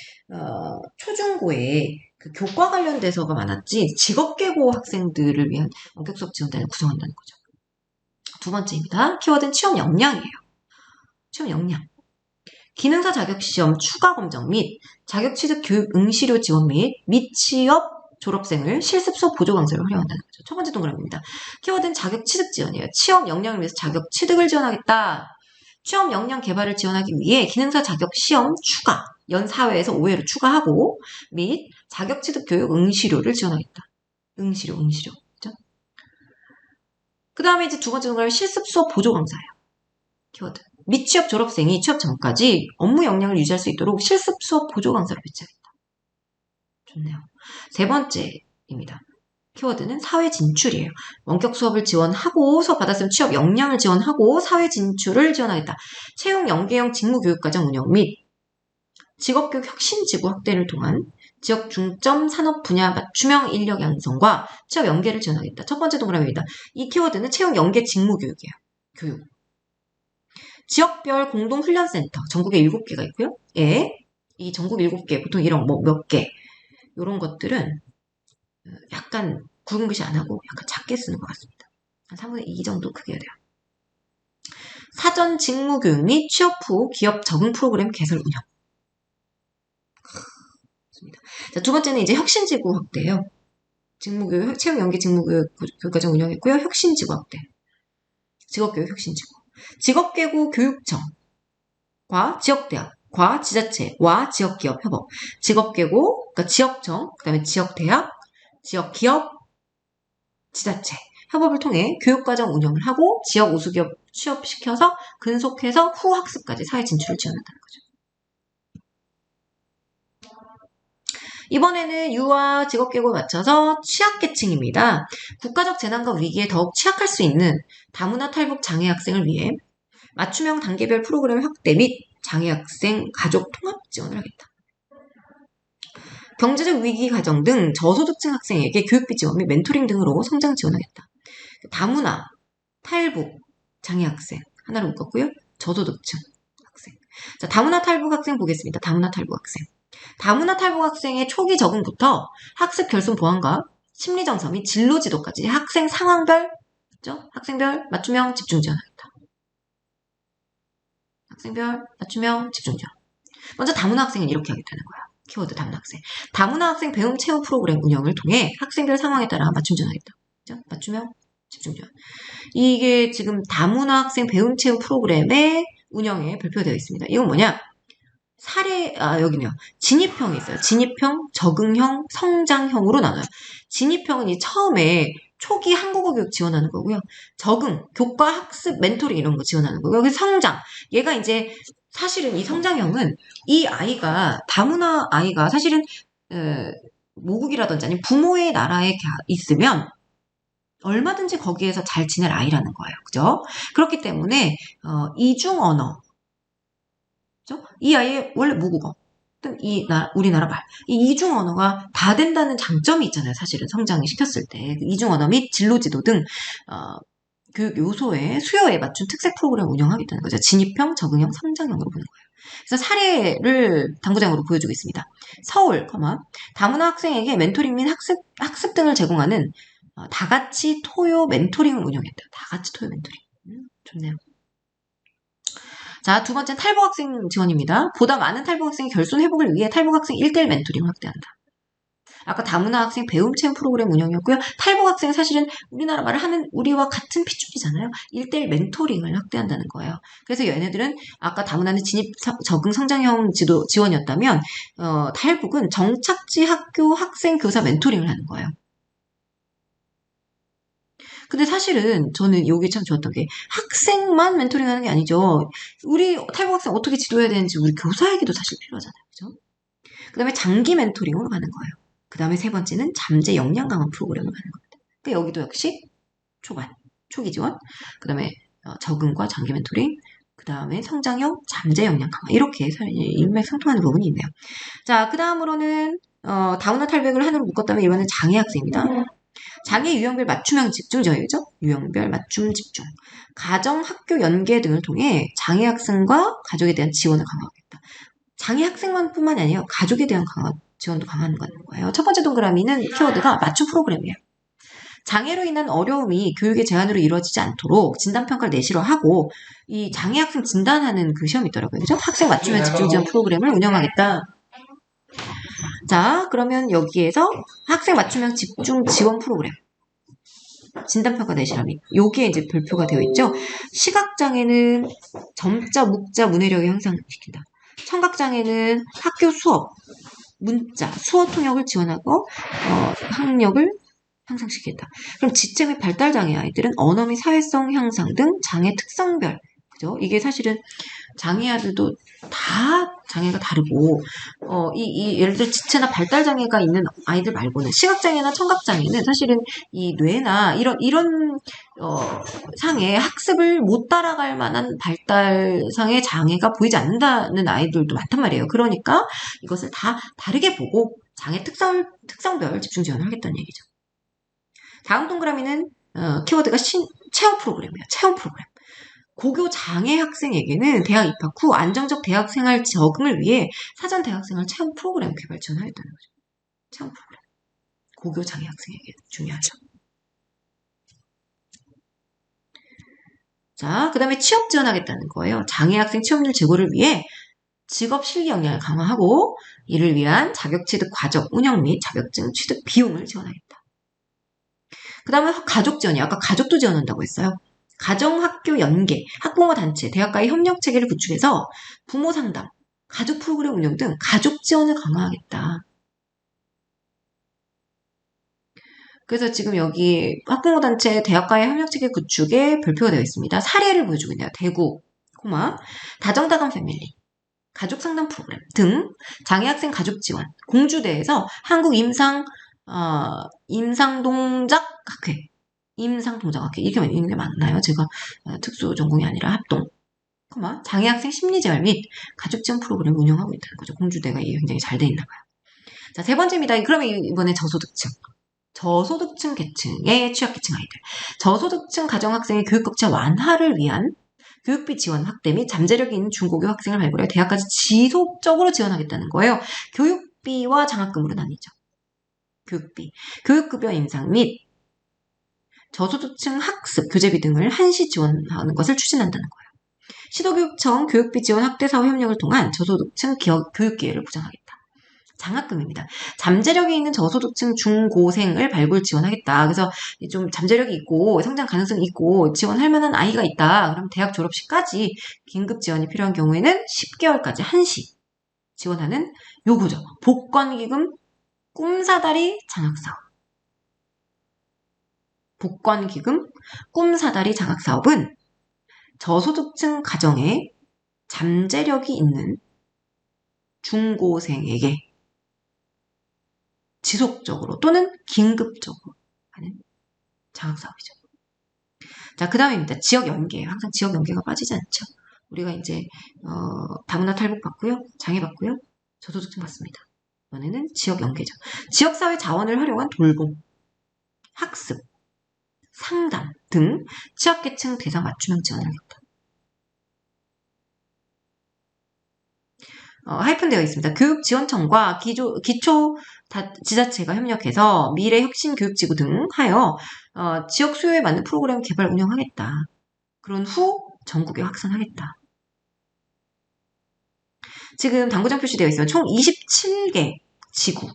초중고에 그 교과 관련돼서가 많았지 직업계고 학생들을 위한 원격 수업 지원단을 구성한다는 거죠. 두 번째입니다. 키워드는 취업 역량이에요. 취업 역량. 기능사 자격시험 추가 검정 및 자격취득 교육 응시료 지원 및 미취업 졸업생을 실습 수업 보조 강사로 활용한다는 거죠. 첫 번째 동그라미입니다. 키워드는 자격취득 지원이에요. 취업 역량을 위해서 자격취득을 지원하겠다. 취업 역량 개발을 지원하기 위해 기능사 자격시험 추가, 연 4회에서 5회로 추가하고 및 자격취득 교육 응시료를 지원하겠다. 응시료. 그죠? 그 다음에 이제 두 번째 동그라미 실습 수업 보조 강사예요. 키워드. 미취업 졸업생이 취업 전까지 업무 역량을 유지할 수 있도록 실습 수업 보조 강사를 배치하겠다. 좋네요. 세 번째입니다. 키워드는 사회 진출이에요. 원격 수업을 지원하고 수업 받았으면 취업 역량을 지원하고 사회 진출을 지원하겠다. 채용 연계형 직무교육과정 운영 및 직업교육 혁신지구 확대를 통한 지역 중점 산업 분야 맞춤형 인력 양성과 취업 연계를 지원하겠다. 첫 번째 동그라미입니다. 이 키워드는 채용 연계 직무교육이에요. 교육. 지역별 공동훈련센터 전국에 7개가 있고요. 이 전국 7개 보통 이런 몇 개 이런 것들은 약간 굵은 글씨 안 하고 약간 작게 쓰는 것 같습니다. 한 3분의 2 정도 크기가 돼요. 사전 직무교육 및 취업 후 기업 적응 프로그램 개설 운영. 자, 두 번째는 이제 혁신지구 확대예요. 직무교육, 채용 연계 직무교육 교육과정 운영했고요. 혁신지구 확대. 직업교육 혁신지구. 직업계고 교육청과 지역대학과 지자체와 지역기업 협업. 직업계고, 그러니까 지역청, 그 다음에 지역대학, 지역기업, 지자체 협업을 통해 교육과정 운영을 하고 지역 우수기업 취업시켜서 근속해서 후 학습까지 사회 진출을 지원한다는 거죠. 이번에는 유아 직업계고에 맞춰서 취약계층입니다. 국가적 재난과 위기에 더욱 취약할 수 있는 다문화 탈북 장애 학생을 위해 맞춤형 단계별 프로그램 확대 및 장애 학생 가족 통합 지원을 하겠다. 경제적 위기 가정 등 저소득층 학생에게 교육비 지원 및 멘토링 등으로 성장 지원하겠다. 다문화, 탈북, 장애 학생 하나를 묶었고요. 저소득층 학생. 자, 다문화 탈북 학생 보겠습니다. 다문화 탈북 학생. 다문화 탈북 학생의 초기 적응부터 학습 결손 보완과 심리 정서 및 진로 지도까지 학생 상황별, 그렇죠? 학생별 맞춤형 집중 지원하겠다. 학생별 맞춤형 집중 지원. 먼저 다문화 학생은 이렇게 하게 되는 거야. 키워드 다문화 학생. 다문화 학생 배움 체험 프로그램 운영을 통해 학생별 상황에 따라 맞춤 지원하겠다. 그렇죠? 맞춤형 집중 지원. 이게 지금 다문화 학생 배움 체험 프로그램의 운영에 발표되어 있습니다. 이건 뭐냐? 여기네요. 진입형이 있어요. 진입형, 적응형, 성장형으로 나눠요. 진입형은 이 처음에 초기 한국어 교육 지원하는 거고요. 적응, 교과 학습, 멘토링 이런 거 지원하는 거고요. 여기 성장. 얘가 이제 사실은 이 성장형은 이 아이가, 다문화 아이가 사실은, 모국이라든지 아니면 부모의 나라에 있으면 얼마든지 거기에서 잘 지낼 아이라는 거예요. 그죠? 그렇기 때문에, 이중 언어. 그죠? 이 아이의 원래 모국어, 우리나라 말, 이 이중 언어가 다 된다는 장점이 있잖아요. 사실은 성장을 시켰을 때 이중 언어 및 진로 지도 등 교육 요소의 수요에 맞춘 특색 프로그램을 운영하겠다는 거죠. 진입형, 적응형, 성장형으로 보는 거예요. 그래서 사례를 당구장으로 보여주고 있습니다. 서울, 다문화 학생에게 멘토링 및 학습 등을 제공하는 다같이 토요 멘토링을 운영했다. 다같이 토요 멘토링. 좋네요. 자, 두 번째는 탈북학생 지원입니다. 보다 많은 탈북학생의 결손 회복을 위해 탈북학생 1대1 멘토링을 확대한다. 아까 다문화 학생 배움 체험 프로그램 운영이었고요. 탈북학생은 사실은 우리나라 말을 하는 우리와 같은 피줄이잖아요. 1대1 멘토링을 확대한다는 거예요. 그래서 얘네들은 아까 다문화는 진입 적응 성장형 지원이었다면 탈북은 정착지 학교 학생 교사 멘토링을 하는 거예요. 근데 사실은 저는 여기 참 좋았던 게 학생만 멘토링 하는 게 아니죠. 우리 탈북 학생 어떻게 지도해야 되는지 우리 교사에게도 사실 필요하잖아요. 그죠? 그 다음에 장기 멘토링으로 가는 거예요. 그 다음에 세 번째는 잠재 역량 강화 프로그램을 가는 겁니다. 그러니까 여기도 역시 초기 지원, 그 다음에 적응과 장기 멘토링, 그 다음에 성장형, 잠재 역량 강화 이렇게 일맥상통하는 부분이 있네요. 자, 그 다음으로는 다문화 탈북을 하나로 묶었다면 이번엔 장애 학생입니다. 장애 유형별 맞춤형 집중 지원이죠. 유형별 맞춤 집중. 가정, 학교 연계 등을 통해 장애 학생과 가족에 대한 지원을 강화하겠다. 장애 학생만 뿐만이 아니라 가족에 대한 지원도 강화하는 거예요. 첫 번째 동그라미는 키워드가 맞춤 프로그램이에요. 장애로 인한 어려움이 교육의 제한으로 이루어지지 않도록 진단평가를 내시로 하고 이 장애 학생 진단하는 그 시험이 있더라고요. 그죠? 학생 맞춤형 집중 지원 프로그램을 운영하겠다. 자, 그러면 여기에서 학생 맞춤형 집중 지원 프로그램. 진단평가 내시라미. 요게 이제 별표가 되어 있죠. 시각장애는 점자, 묵자, 문해력을 향상시킨다. 청각장애는 학교 수업, 문자, 수어 통역을 지원하고 학력을 향상시키겠다. 그럼 지체 및 발달 장애 아이들은 언어 및 사회성 향상 등 장애 특성별, 그죠? 이게 사실은 장애 아들도 다 장애가 다르고, 예를 들어 지체나 발달 장애가 있는 아이들 말고는 시각장애나 청각장애는 사실은 이 뇌나 이런 상의 학습을 못 따라갈 만한 발달상의 장애가 보이지 않는다는 아이들도 많단 말이에요. 그러니까 이것을 다 다르게 보고 장애 특성별 집중 지원을 하겠다는 얘기죠. 다음 동그라미는 키워드가 체험 프로그램이에요. 체험 프로그램. 고교 장애 학생에게는 대학 입학 후 안정적 대학 생활 적응을 위해 사전 대학 생활 체험 프로그램 개발 지원하겠다는 거죠. 체험 프로그램. 고교 장애 학생에게 중요하죠. 자, 그 다음에 취업 지원하겠다는 거예요. 장애 학생 취업률 제고를 위해 직업 실기 역량을 강화하고 이를 위한 자격 취득 과정 운영 및 자격증 취득 비용을 지원하겠다. 그 다음에 가족 지원이요. 아까 가족도 지원한다고 했어요. 가정학교 연계, 학부모 단체, 대학과의 협력 체계를 구축해서 부모 상담, 가족 프로그램 운영 등 가족 지원을 강화하겠다. 그래서 지금 여기 학부모 단체, 대학과의 협력 체계 구축에 별표가 되어 있습니다. 사례를 보여주고 있네요. 대구, 다정다감 패밀리, 가족 상담 프로그램 등 장애 학생 가족 지원, 공주대에서 한국 임상동작학회, 임상동작학회 이렇게 읽는 게 맞나요? 제가 특수 전공이 아니라 합동, 장애학생 심리재활 및 가족 지원 프로그램을 운영하고 있다는 거죠. 공주대가 굉장히 잘 돼 있나 봐요. 자, 세 번째입니다. 그러면 이번에 저소득층 계층의 취약계층 아이들, 저소득층 가정학생의 교육격차 완화를 위한 교육비 지원 확대 및 잠재력이 있는 중고교 학생을 발굴해 대학까지 지속적으로 지원하겠다는 거예요. 교육비와 장학금으로 나뉘죠. 교육급여 인상 및 저소득층 학습, 교재비 등을 한시 지원하는 것을 추진한다는 거예요. 시도교육청 교육비 지원 확대 사업 협력을 통한 저소득층 교육 기회를 보장하겠다. 장학금입니다. 잠재력이 있는 저소득층 중고생을 발굴 지원하겠다. 그래서 좀 잠재력이 있고 성장 가능성이 있고 지원할 만한 아이가 있다. 그럼 대학 졸업 시까지 긴급 지원이 필요한 경우에는 10개월까지 한시 지원하는 요거죠. 복권기금 꿈사다리 장학사업. 복권기금 꿈사다리 장학사업은 저소득층 가정에 잠재력이 있는 중고생에게 지속적으로 또는 긴급적으로 하는 장학사업이죠. 자, 그 다음입니다. 지역 연계예요. 항상 지역 연계가 빠지지 않죠. 우리가 이제 다문화 탈북 받고요. 장애 받고요. 저소득층 받습니다. 이번에는 지역 연계죠. 지역사회 자원을 활용한 돌봄, 학습, 상담 등 취약계층 대상 맞춤형 지원을 하겠다. 하이픈되어 있습니다. 교육지원청과 기초 지자체가 협력해서 미래혁신교육지구 등 하여 지역 수요에 맞는 프로그램 개발 운영하겠다. 그런 후 전국에 확산하겠다. 지금 당구장 표시되어 있어요. 총 27개 지구.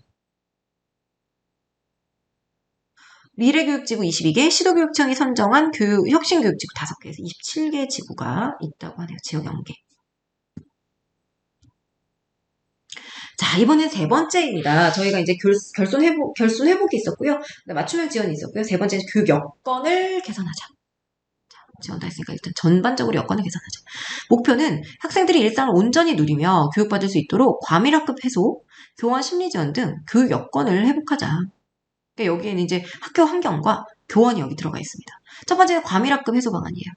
미래교육지구 22개, 시도교육청이 선정한 혁신교육지구 5개에서 27개 지구가 있다고 하네요. 지역 연계. 자, 이번엔 세 번째입니다. 저희가 이제 결손 회복이 있었고요. 맞춤형 지원이 있었고요. 세 번째는 교육 여건을 개선하자. 자, 지원 다 했으니까 일단 전반적으로 여건을 개선하자. 목표는 학생들이 일상을 온전히 누리며 교육받을 수 있도록 과밀학급 해소, 교원 심리 지원 등 교육 여건을 회복하자. 그러니까 여기에는 이제 학교 환경과 교원이 여기 들어가 있습니다. 첫 번째는 과밀학급 해소 방안이에요.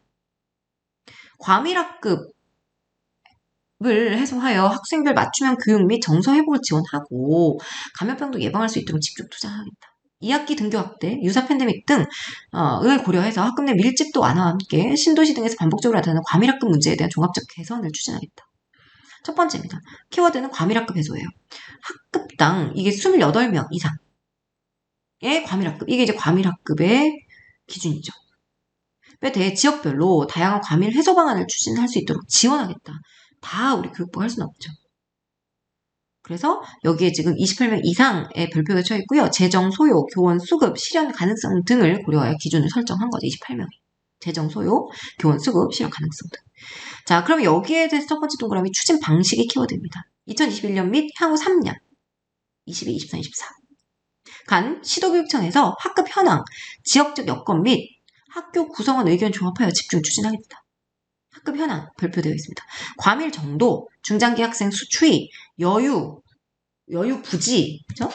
과밀학급 을 해소하여 학생들 맞춤형 교육 및 정서 회복을 지원하고 감염병도 예방할 수 있도록 집중 투자하겠다. 2학기 등교 확대, 유사 팬데믹 등을 고려해서 학급 내 밀집도 완화와 함께 신도시 등에서 반복적으로 나타나는 과밀학급 문제에 대한 종합적 개선을 추진하겠다. 첫 번째입니다. 키워드는 과밀학급 해소예요. 학급당 이게 28명 이상의 과밀학급, 이게 이제 과밀학급의 기준이죠. 대 지역별로 다양한 과밀 해소 방안을 추진할 수 있도록 지원하겠다. 다 우리 교육부가 할 수는 없죠. 그래서 여기에 지금 28명 이상의 별표가 쳐 있고요. 재정, 소요, 교원, 수급, 실현 가능성 등을 고려하여 기준을 설정한 거죠. 28명이. 재정, 소요, 교원, 수급, 실현 가능성 등. 자, 그럼 여기에 대해서 첫 번째 동그라미 추진 방식이 키워드입니다. 2021년 및 향후 3년. 22, 23, 24. 간 시도교육청에서 학급 현황, 지역적 여건 및 학교 구성원 의견 종합하여 집중 추진하겠다. 학급 현황 발표되어 있습니다. 과밀 정도, 중장기 학생 수 추이, 여유 부지, 그죠?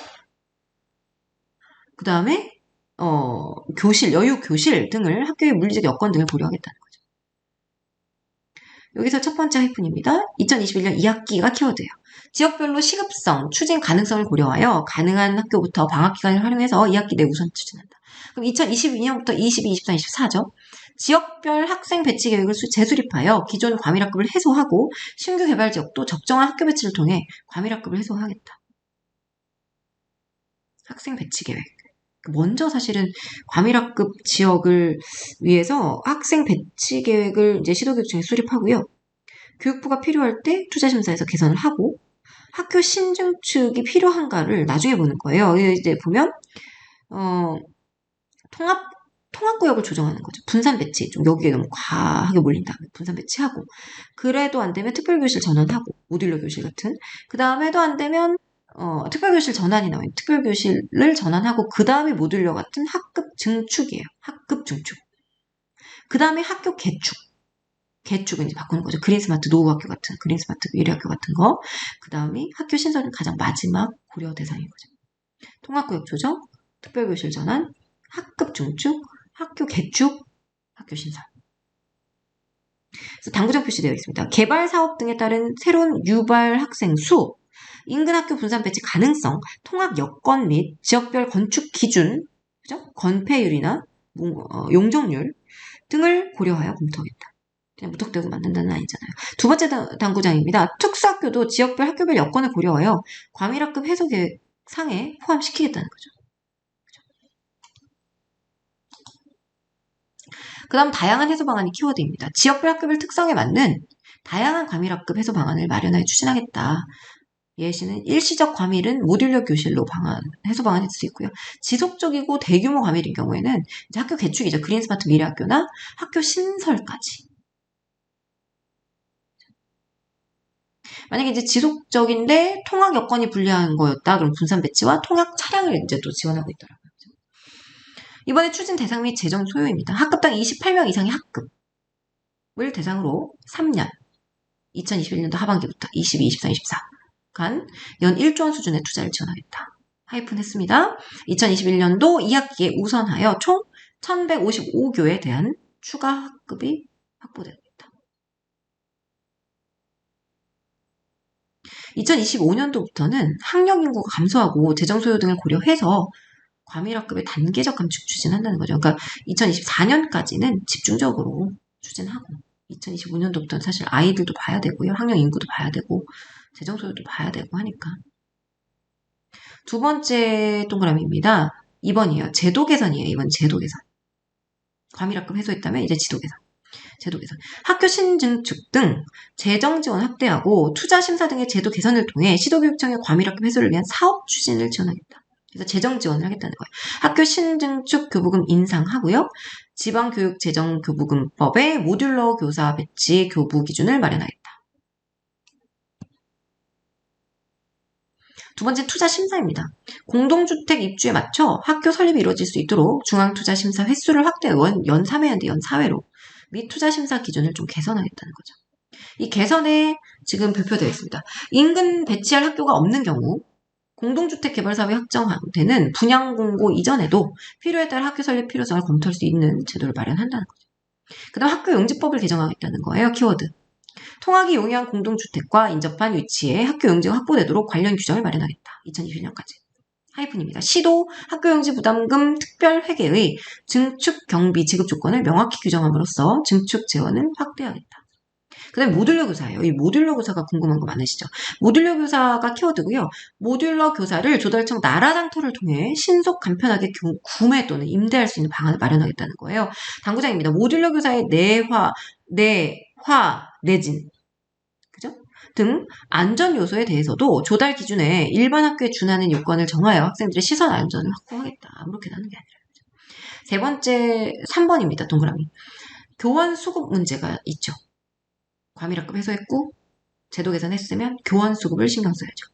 그 다음에 교실, 여유 교실 등을 학교의 물리적 여건 등을 고려하겠다는 거죠. 여기서 첫 번째 하이픈입니다. 2021년 2학기가 키워드예요. 지역별로 시급성, 추진 가능성을 고려하여 가능한 학교부터 방학 기간을 활용해서 2학기 내 우선 추진한다. 그럼 2022년부터 22, 23, 24죠. 지역별 학생 배치 계획을 재수립하여 기존 과밀학급을 해소하고 신규 개발 지역도 적정한 학교 배치를 통해 과밀학급을 해소하겠다. 학생 배치 계획. 먼저 사실은 과밀학급 지역을 위해서 학생 배치 계획을 이제 시도교육청에 수립하고요. 교육부가 필요할 때 투자심사에서 개선을 하고 학교 신증축이 필요한가를 나중에 보는 거예요. 이제 보면 통합구역을 조정하는 거죠. 분산 배치. 좀 여기에 너무 과하게 몰린 다음에 분산 배치하고 그래도 안 되면 특별교실 전환하고 모듈러 교실 같은 그 다음에도 안 되면 특별교실 전환이 나와요. 특별교실을 전환하고 그 다음에 모듈러 같은 학급 증축이에요. 학급 증축. 그 다음에 학교 개축. 개축은 이제 바꾸는 거죠. 그린스마트 노후학교 같은, 그린스마트 미래학교 같은 거. 그 다음에 학교 신설은 가장 마지막 고려 대상인 거죠. 통합구역 조정, 특별교실 전환, 학급 중축, 학교 개축, 학교 신설. 그래서 당구장 표시되어 있습니다. 개발 사업 등에 따른 새로운 유발 학생 수, 인근 학교 분산 배치 가능성, 통합 여건 및 지역별 건축 기준, 그죠? 건폐율이나 용적률 등을 고려하여 검토하겠다. 그냥 무턱대고 만든다는 아니잖아요. 두 번째 당구장입니다. 특수학교도 지역별 학교별 여건을 고려하여 과밀학급 해소 계획 상에 포함시키겠다는 거죠. 그 다음 다양한 해소 방안이 키워드입니다. 지역별 학급별 특성에 맞는 다양한 과밀학급 해소 방안을 마련하여 추진하겠다. 예시는 일시적 과밀은 모듈러 교실로 해소 방안 해줄 수 있고요. 지속적이고 대규모 과밀인 경우에는 이제 학교 개축이죠. 그린스마트 미래학교나 학교 신설까지. 만약에 이제 지속적인데 통학 여건이 불리한 거였다. 그럼 분산 배치와 통학 차량을 이제 또 지원하고 있더라고요. 이번에 추진 대상 및 재정 소요입니다. 학급당 28명 이상의 학급을 대상으로 3년, 2021년도 하반기부터 22, 23, 24 간 연 1조 원 수준의 투자를 지원하겠다. 하이픈했습니다. 2021년도 2학기에 우선하여 총 1155교에 대한 추가 학급이 확보됩니다. 2025년도부터는 학령 인구가 감소하고 재정 소요 등을 고려해서 과밀학급의 단계적 감축 추진한다는 거죠. 그러니까 2024년까지는 집중적으로 추진하고 2025년도부터는 사실 아이들도 봐야 되고요. 학령 인구도 봐야 되고 재정 소요도 봐야 되고 하니까. 두 번째 동그라미입니다. 2번이에요. 제도 개선이에요. 이번 제도 개선. 과밀학급 해소했다면 이제 제도 개선. 학교 신증축 등 재정 지원 확대하고 투자 심사 등의 제도 개선을 통해 시도교육청의 과밀학급 해소를 위한 사업 추진을 지원하겠다. 그래서 재정 지원을 하겠다는 거예요. 학교 신증축 교부금 인상하고요. 지방교육재정교부금법에 모듈러 교사 배치 교부 기준을 마련하겠다. 두 번째 투자 심사입니다. 공동주택 입주에 맞춰 학교 설립이 이루어질 수 있도록 중앙투자심사 횟수를 확대 연 3회인데 연 4회로 및 투자심사 기준을 좀 개선하겠다는 거죠. 이 개선에 지금 발표되어 있습니다. 인근 배치할 학교가 없는 경우 공동주택 개발 사업이 확정되는 분양 공고 이전에도 필요에 따라 학교 설립 필요성을 검토할 수 있는 제도를 마련한다는 거죠. 그 다음 학교 용지법을 개정하겠다는 거예요. 키워드. 통학이 용이한 공동주택과 인접한 위치에 학교 용지가 확보되도록 관련 규정을 마련하겠다. 2021년까지. 하이픈입니다. 시도 학교용지 부담금 특별회계의 증축 경비 지급 조건을 명확히 규정함으로써 증축 재원을 확대하겠다. 그 다음에 모듈러 교사예요. 이 모듈러 교사가 궁금한 거 많으시죠? 모듈러 교사가 키워드고요. 모듈러 교사를 조달청 나라장터를 통해 신속 간편하게 구매 또는 임대할 수 있는 방안을 마련하겠다는 거예요. 당구장입니다. 모듈러 교사의 내진 그죠? 등 안전 요소에 대해서도 조달 기준에 일반 학교에 준하는 요건을 정하여 학생들의 시선 안전을 확보하겠다. 아무렇게나 하는 게 아니라. 세 번째 3번입니다. 동그라미. 교원 수급 문제가 있죠. 과밀학급 해소했고 제도 개선했으면 교원 수급을 신경 써야죠.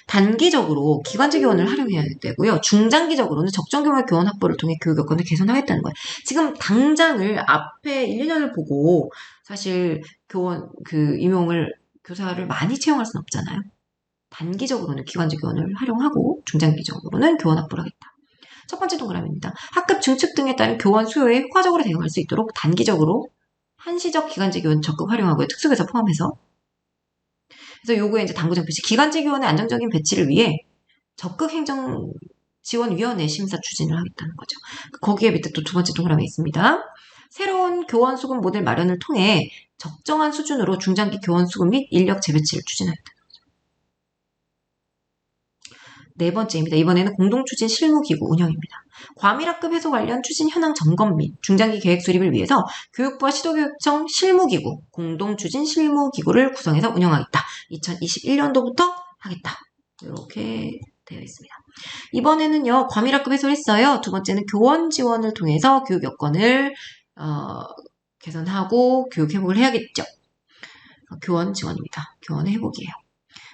단기적으로 기간제 교원을 활용해야 되고요. 중장기적으로는 적정 규모의 교원 확보를 통해 교육 여건을 개선하겠다는 거예요. 지금 당장을 앞에 1, 2년을 보고 사실 교원 임용을 교사를 많이 채용할 수는 없잖아요. 단기적으로는 기간제 교원을 활용하고 중장기적으로는 교원 확보를 하겠다. 첫 번째 동그라미입니다. 학급 증축 등에 따른 교원 수요에 효과적으로 대응할 수 있도록 단기적으로 한시적 기간제 교원 적극 활용하고요. 특수교사 포함해서. 그래서 요거에 이제 당구장 표시. 기간제 교원의 안정적인 배치를 위해 적극 행정 지원위원회 심사 추진을 하겠다는 거죠. 거기에 밑에 또 두 번째 동그라미 있습니다. 새로운 교원 수급 모델 마련을 통해 적정한 수준으로 중장기 교원 수급 및 인력 재배치를 추진하겠다. 네 번째입니다. 이번에는 공동추진 실무기구 운영입니다. 과밀학급 해소 관련 추진 현황 점검 및 중장기 계획 수립을 위해서 교육부와 시도교육청 실무기구, 공동추진 실무기구를 구성해서 운영하겠다. 2021년도부터 하겠다. 이렇게 되어 있습니다. 이번에는요, 과밀학급 해소를 했어요. 두 번째는 교원 지원을 통해서 교육 여건을 개선하고 교육 회복을 해야겠죠. 교원 지원입니다. 교원의 회복이에요.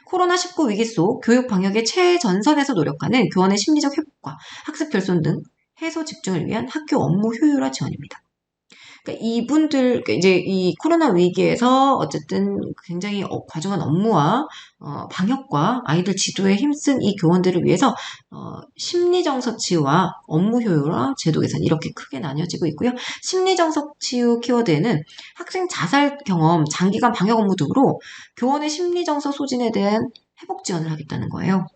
코로나19 위기 속 교육 방역의 최전선에서 노력하는 교원의 심리적 회복과 학습 결손 등 해소 집중을 위한 학교 업무 효율화 지원입니다. 그러니까 이분들 이제 이 코로나 위기에서 어쨌든 굉장히 과중한 업무와 방역과 아이들 지도에 힘쓴 이 교원들을 위해서 심리정서 치유와 업무 효율화, 제도 개선 이렇게 크게 나뉘어지고 있고요. 심리정서 치유 키워드에는 학생 자살 경험, 장기간 방역 업무 등으로 교원의 심리정서 소진에 대한 회복 지원을 하겠다는 거예요.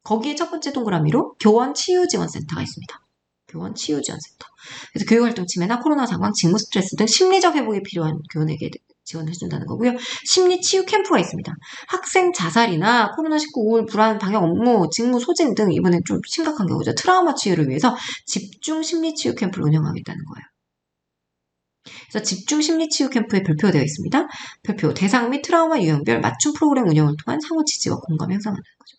거기에 첫 번째 동그라미로 교원 치유지원센터가 있습니다. 교원 치유지원센터. 그래서 교육활동 침해나 코로나 상황, 직무 스트레스 등 심리적 회복이 필요한 교원에게 지원을 해준다는 거고요. 심리치유 캠프가 있습니다. 학생 자살이나 코로나19 우울, 불안, 방역 업무, 직무 소진 등 이번엔 좀 심각한 경우죠. 트라우마 치유를 위해서 집중 심리치유 캠프를 운영하겠다는 거예요. 그래서 집중 심리치유 캠프에 별표가 되어 있습니다. 별표, 대상 및 트라우마 유형별 맞춤 프로그램 운영을 통한 상호 지지와 공감 형성하는 거죠.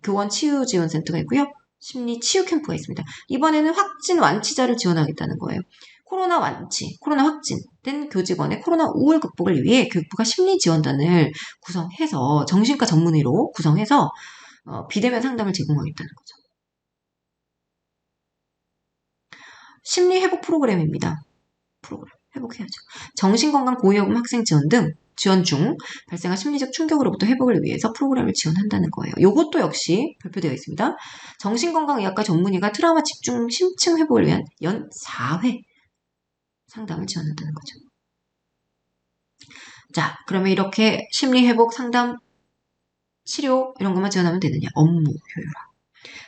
교원 치유지원센터가 있고요. 심리 치유 캠프가 있습니다. 이번에는 확진 완치자를 지원하겠다는 거예요. 코로나 확진된 교직원의 코로나 우울 극복을 위해 교육부가 심리지원단을 구성해서 정신과 전문의로 구성해서 비대면 상담을 제공하겠다는 거죠. 심리회복 프로그램입니다. 프로그램 회복해야죠. 정신건강 고위험군 학생 지원 중 발생한 심리적 충격으로부터 회복을 위해서 프로그램을 지원한다는 거예요. 이것도 역시 발표되어 있습니다. 정신건강의학과 전문의가 트라우마 집중 심층 회복을 위한 연 4회 상담을 지원한다는 거죠. 자, 그러면 이렇게 심리회복, 상담, 치료 이런 것만 지원하면 되느냐? 업무 효율화.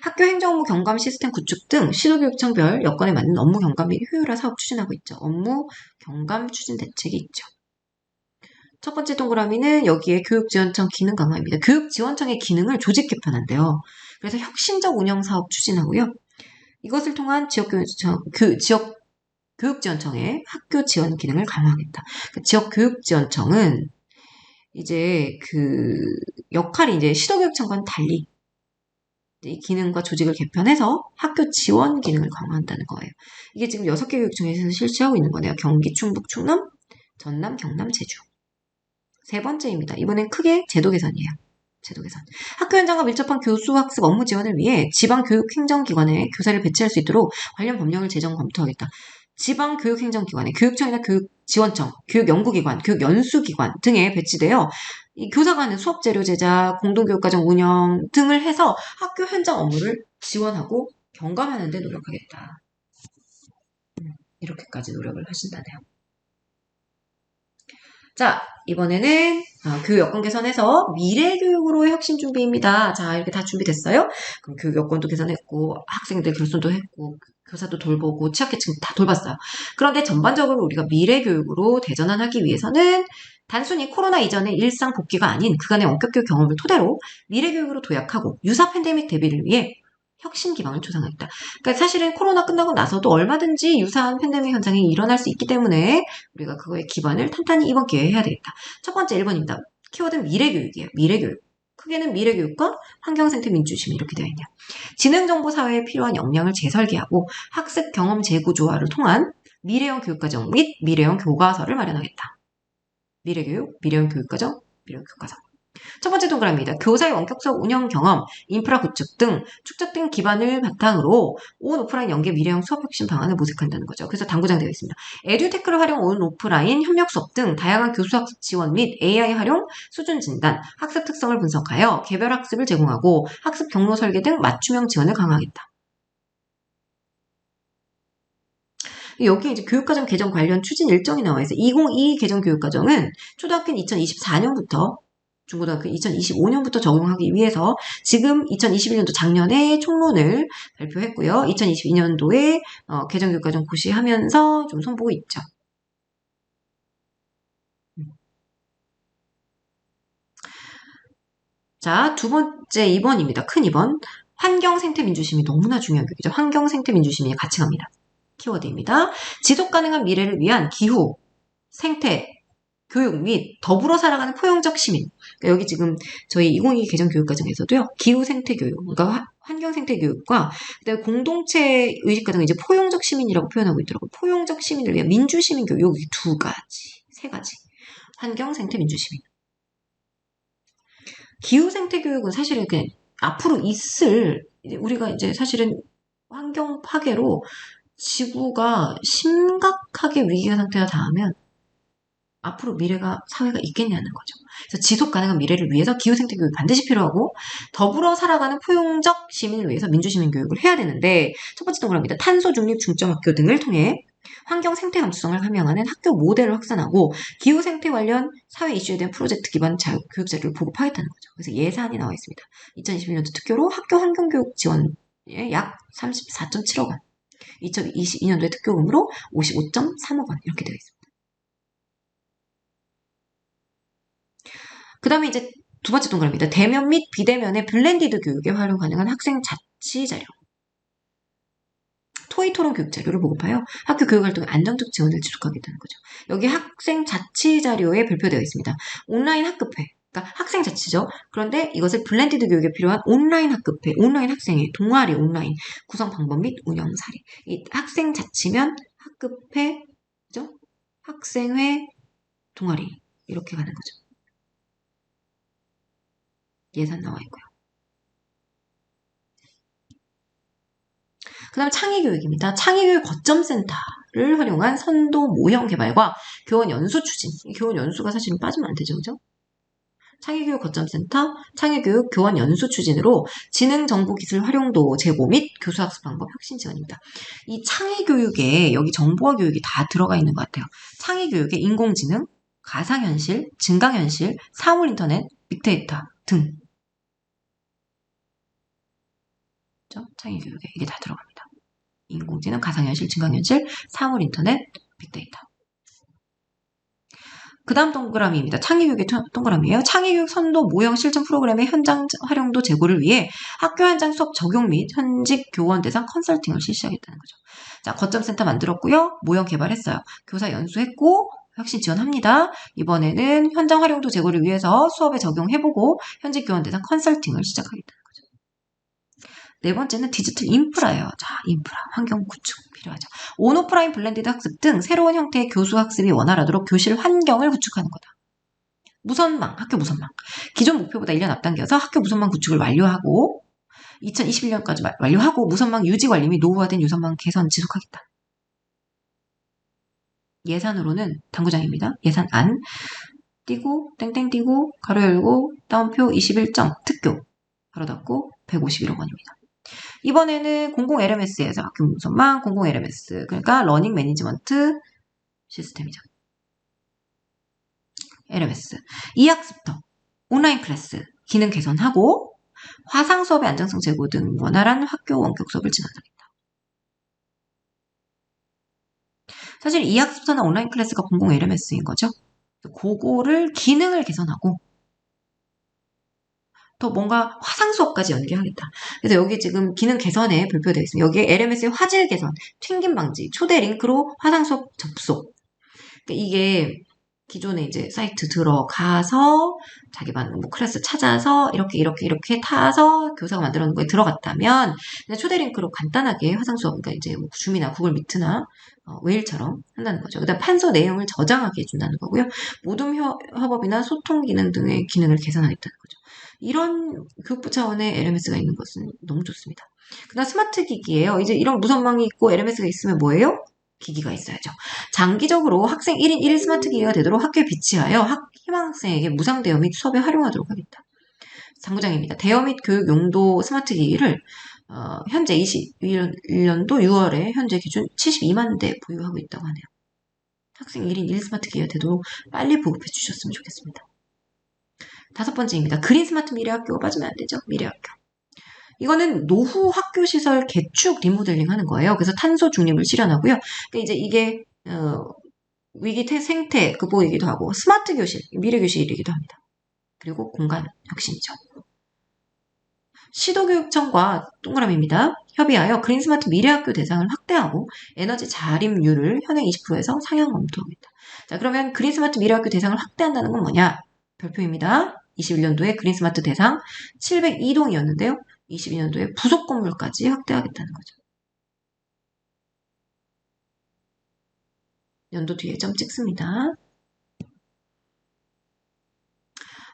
학교 행정업무 경감 시스템 구축 등 시도교육청별 여건에 맞는 업무 경감 및 효율화 사업 추진하고 있죠. 업무 경감 추진 대책이 있죠. 첫 번째 동그라미는 여기에 교육지원청 기능 강화입니다. 교육지원청의 기능을 조직 개편한대요. 그래서 혁신적 운영 사업 추진하고요. 이것을 통한 교육지원청의 학교 지원 기능을 강화하겠다. 지역교육지원청은 이제 역할이 이제 시도교육청과는 달리 이 기능과 조직을 개편해서 학교 지원 기능을 강화한다는 거예요. 이게 지금 6개 교육청에서 실시하고 있는 거네요. 경기, 충북, 충남, 전남, 경남, 제주. 세 번째입니다. 이번엔 크게 제도 개선이에요. 제도 개선. 학교 현장과 밀접한 교수 학습 업무 지원을 위해 지방교육행정기관에 교사를 배치할 수 있도록 관련 법령을 제정 검토하겠다. 지방교육행정기관에 교육청이나 교육지원청, 교육연구기관, 교육연수기관 등에 배치되어 이 교사가 하는 수업재료 제작, 공동교육과정 운영 등을 해서 학교 현장 업무를 지원하고 경감하는 데 노력하겠다. 이렇게까지 노력을 하신다네요. 자, 이번에는 교육 여건 개선해서 미래 교육으로의 혁신 준비입니다. 자, 이렇게 다 준비됐어요? 그럼 교육 여건도 개선했고, 학생들 결손도 했고, 교사도 돌보고, 취약계층 다 돌봤어요. 그런데 전반적으로 우리가 미래 교육으로 대전환하기 위해서는 단순히 코로나 이전의 일상 복귀가 아닌 그간의 원격 교육 경험을 토대로 미래 교육으로 도약하고 유사 팬데믹 대비를 위해 혁신 기반을 조성하겠다. 그러니까 사실은 코로나 끝나고 나서도 얼마든지 유사한 팬데믹 현상이 일어날 수 있기 때문에 우리가 그거의 기반을 탄탄히 이번 기회에 해야 되겠다. 첫 번째 1번입니다. 키워드는 미래교육이에요. 미래교육. 크게는 미래교육과 환경생태 민주주의 이렇게 되어 있네요. 지능정보사회에 필요한 역량을 재설계하고 학습 경험 재구조화를 통한 미래형 교육과정 및 미래형 교과서를 마련하겠다. 미래교육, 미래형 교육과정, 미래 교과서. 첫 번째 동그라미입니다. 교사의 원격수업 운영 경험, 인프라 구축 등 축적된 기반을 바탕으로 온 오프라인 연계 미래형 수업 혁신 방안을 모색한다는 거죠. 그래서 당구장 되어 있습니다. 에듀테크를 활용 온 오프라인 협력 수업 등 다양한 교수학습 지원 및 AI 활용, 수준 진단, 학습 특성을 분석하여 개별 학습을 제공하고 학습 경로 설계 등 맞춤형 지원을 강화하겠다. 여기 이제 교육과정 개정 관련 추진 일정이 나와 있어요. 2022 개정 교육과정은 초등학교는 2024년부터 중고등학교 2025년부터 적용하기 위해서 지금 2021년도 작년에 총론을 발표했고요. 2022년도에 개정 교육과정 고시하면서 좀 손보고 있죠. 자, 두 번째 2번입니다. 큰 2번. 환경 생태 민주심이 너무나 중요한 교육이죠. 환경 생태 민주심이 같이 갑니다. 키워드입니다. 지속 가능한 미래를 위한 기후, 생태, 교육 및 더불어 살아가는 포용적 시민. 그러니까 여기 지금 저희 2022 개정 교육과정에서도요. 기후 생태 교육, 그러니까 환경 생태 교육과 그다음에 공동체 의식 과정을 이제 포용적 시민이라고 표현하고 있더라고요. 포용적 시민을 위한 민주 시민 교육 여기 두 가지, 세 가지. 환경 생태 민주 시민. 기후 생태 교육은 사실은 그냥 앞으로 있을 우리가 이제 사실은 환경 파괴로 지구가 심각하게 위기가 상태가 닿으면 앞으로 미래가 사회가 있겠냐는 거죠. 그래서 지속 가능한 미래를 위해서 기후생태 교육이 반드시 필요하고 더불어 살아가는 포용적 시민을 위해서 민주시민 교육을 해야 되는데 첫 번째 동그라미입니다. 탄소 중립 중점 학교 등을 통해 환경 생태 감수성을 함양하는 학교 모델을 확산하고 기후 생태 관련 사회 이슈에 대한 프로젝트 기반 교육 자료를 보급하겠다는 거죠. 그래서 예산이 나와 있습니다. 2021년도 특교로 학교 환경교육 지원에 약 34.7억 원, 2022년도에 특교금으로 55.3억 원 이렇게 되어 있습니다. 그 다음에 이제 두 번째 동그라미입니다. 대면 및 비대면의 블렌디드 교육에 활용 가능한 학생 자치 자료. 토의 토론 교육 자료를 보급하여 학교 교육 활동에 안정적 지원을 지속하겠다는 거죠. 여기 학생 자치 자료에 발표되어 있습니다. 온라인 학급회. 그러니까 학생 자치죠. 그런데 이것을 블렌디드 교육에 필요한 온라인 학급회, 온라인 학생회, 동아리 온라인 구성 방법 및 운영 사례. 이 학생 자치면 학급회, 그죠? 학생회, 동아리 이렇게 가는 거죠. 예산 나와 있고요. 그 다음에 창의교육입니다. 창의교육 거점센터를 활용한 선도 모형 개발과 교원 연수 추진. 교원 연수가 사실은 빠지면 안 되죠. 그죠? 창의교육 거점센터, 창의교육 교원 연수 추진으로 지능정보기술 활용도 제고 및 교수학습 방법 혁신 지원입니다. 이 창의교육에 여기 정보화 교육이 다 들어가 있는 것 같아요. 창의교육에 인공지능, 가상현실, 증강현실, 사물인터넷, 빅데이터 등 창의교육에 이게 다 들어갑니다. 인공지능, 가상현실, 증강현실, 사물인터넷, 빅데이터. 그 다음 동그라미입니다. 창의교육의 동그라미예요. 창의교육 선도 모형 실전 프로그램의 현장 활용도 제고를 위해 학교 현장 수업 적용 및 현직 교원 대상 컨설팅을 실시하겠다는 거죠. 자, 거점센터 만들었고요. 모형 개발했어요. 교사 연수했고 혁신 지원합니다. 이번에는 현장 활용도 제고를 위해서 수업에 적용해보고 현직 교원 대상 컨설팅을 시작하겠다는 거죠. 네 번째는 디지털 인프라예요. 자, 인프라, 환경 구축 필요하죠. 온오프라인 블렌디드 학습 등 새로운 형태의 교수 학습이 원활하도록 교실 환경을 구축하는 거다. 무선망, 학교 무선망. 기존 목표보다 1년 앞당겨서 학교 무선망 구축을 완료하고 2021년까지 완료하고 무선망 유지 관리 및 노후화된 유선망 개선 지속하겠다. 예산으로는 당구장입니다. 예산 안 띄고 땡땡 띄고 가로 열고 다운표 21점 특교 가로 닫고 151억 원입니다. 이번에는 공공 LMS에서 학교 무선망 공공 LMS 그러니까 러닝 매니지먼트 시스템이죠. LMS 2학습터 온라인 클래스 기능 개선하고 화상 수업의 안정성 제고 등 원활한 학교 원격 수업을 진행하겠다. 사실 2학습터나 온라인 클래스가 공공 LMS인 거죠. 그거를 기능을 개선하고 더 뭔가 화상 수업까지 연계하겠다. 그래서 여기 지금 기능 개선에 발표되어 있습니다. 여기에 LMS의 화질 개선, 튕김 방지, 초대 링크로 화상 수업 접속. 그러니까 이게 기존에 이제 사이트 들어가서 자기 반 뭐 클래스 찾아서 이렇게 타서 교사가 만들어 놓은 거에 들어갔다면 그냥 초대 링크로 간단하게 화상 수업, 그러니까 이제 뭐 줌이나 구글 미트나 웨일처럼 한다는 거죠. 그다음 판서 내용을 저장하게 해준다는 거고요. 모둠 협업이나 소통 기능 등의 기능을 개선하겠다는 거죠. 이런 교육부 차원의 LMS가 있는 것은 너무 좋습니다. 그다음 스마트 기기예요. 이제 이런 무선망이 있고 LMS가 있으면 뭐예요? 기기가 있어야죠. 장기적으로 학생 1인 1일 스마트 기기가 되도록 학교에 비치하여 희망 학생에게 무상 대여 및 수업에 활용하도록 하겠다. 장부장입니다. 대여 및 교육 용도 스마트 기기를 현재 21년도 6월에 현재 기준 72만 대 보유하고 있다고 하네요. 학생 1인 1일 스마트 기기가 되도록 빨리 보급해 주셨으면 좋겠습니다. 5번째입니다. 그린 스마트 미래학교가 빠지면 안 되죠. 미래학교. 이거는 노후 학교 시설 개축 리모델링 하는 거예요. 그래서 탄소 중립을 실현하고요. 그러니까 이제 이게 위기 생태 극복이기도 하고 스마트 교실, 미래 교실이기도 합니다. 그리고 공간 혁신이죠. 시도교육청과 동그라미입니다. 협의하여 그린 스마트 미래학교 대상을 확대하고 에너지 자립률을 현행 20%에서 상향 검토하겠다. 자, 그러면 그린 스마트 미래학교 대상을 확대한다는 건 뭐냐? 별표입니다. 21년도에 그린 스마트 대상 702동이었는데요. 22년도에 부속 건물까지 확대하겠다는 거죠. 연도 뒤에 점 찍습니다.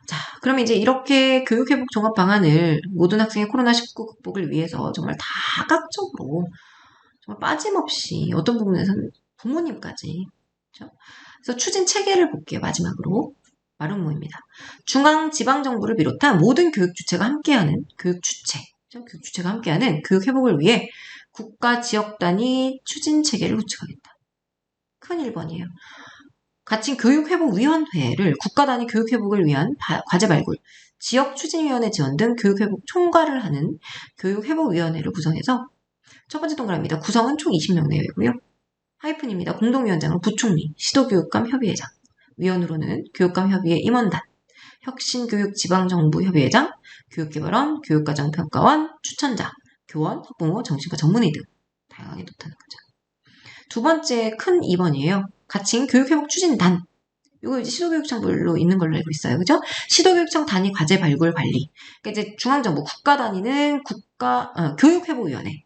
자, 그러면 이제 이렇게 교육회복 종합 방안을 모든 학생의 코로나19 극복을 위해서 정말 다각적으로 정말 빠짐없이 어떤 부분에서는 부모님까지, 그렇죠? 그래서 추진 체계를 볼게요. 마지막으로 마름모입니다. 중앙 지방 정부를 비롯한 모든 교육 주체가 함께하는 교육 주체가 함께하는 교육 회복을 위해 국가 지역 단위 추진 체계를 구축하겠다. 큰 1번이에요. 가칭 교육회복위원회를 국가 단위 교육회복을 위한 과제 발굴, 지역추진위원회 지원 등 교육회복 총괄을 하는 교육회복위원회를 구성해서 첫 번째 동그라미입니다. 구성은 총 20명 내외고요. 하이픈입니다. 공동위원장은 부총리, 시도교육감 협의회장, 위원으로는 교육감협의회 임원단, 혁신교육지방정부협의회장, 교육개발원, 교육과정평가원, 추천자, 교원, 학부모, 정신과 전문의 등 다양하게 놓다는 거죠. 두 번째 큰 2번이에요. 가칭 교육회복 추진단. 이거 이제 시도교육청별로 있는 걸로 알고 있어요. 그죠? 시도교육청 단위 과제 발굴 관리. 그러니까 이제 중앙정부 국가 단위는 교육회복위원회.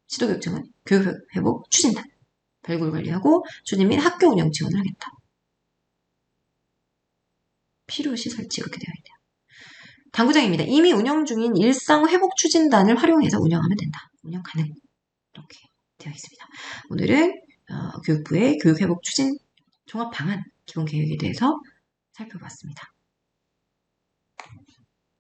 시도교육청은 교육회복 추진단. 발굴 관리하고 추진 및 학교 운영 지원을 하겠다. 필요시 설치 이렇게 되어 있네요. 당구장입니다. 이미 운영 중인 일상회복 추진단을 활용해서 운영하면 된다. 운영 가능. 이렇게 되어 있습니다. 오늘은 교육부의 교육회복 추진 종합 방안 기본 계획에 대해서 살펴봤습니다.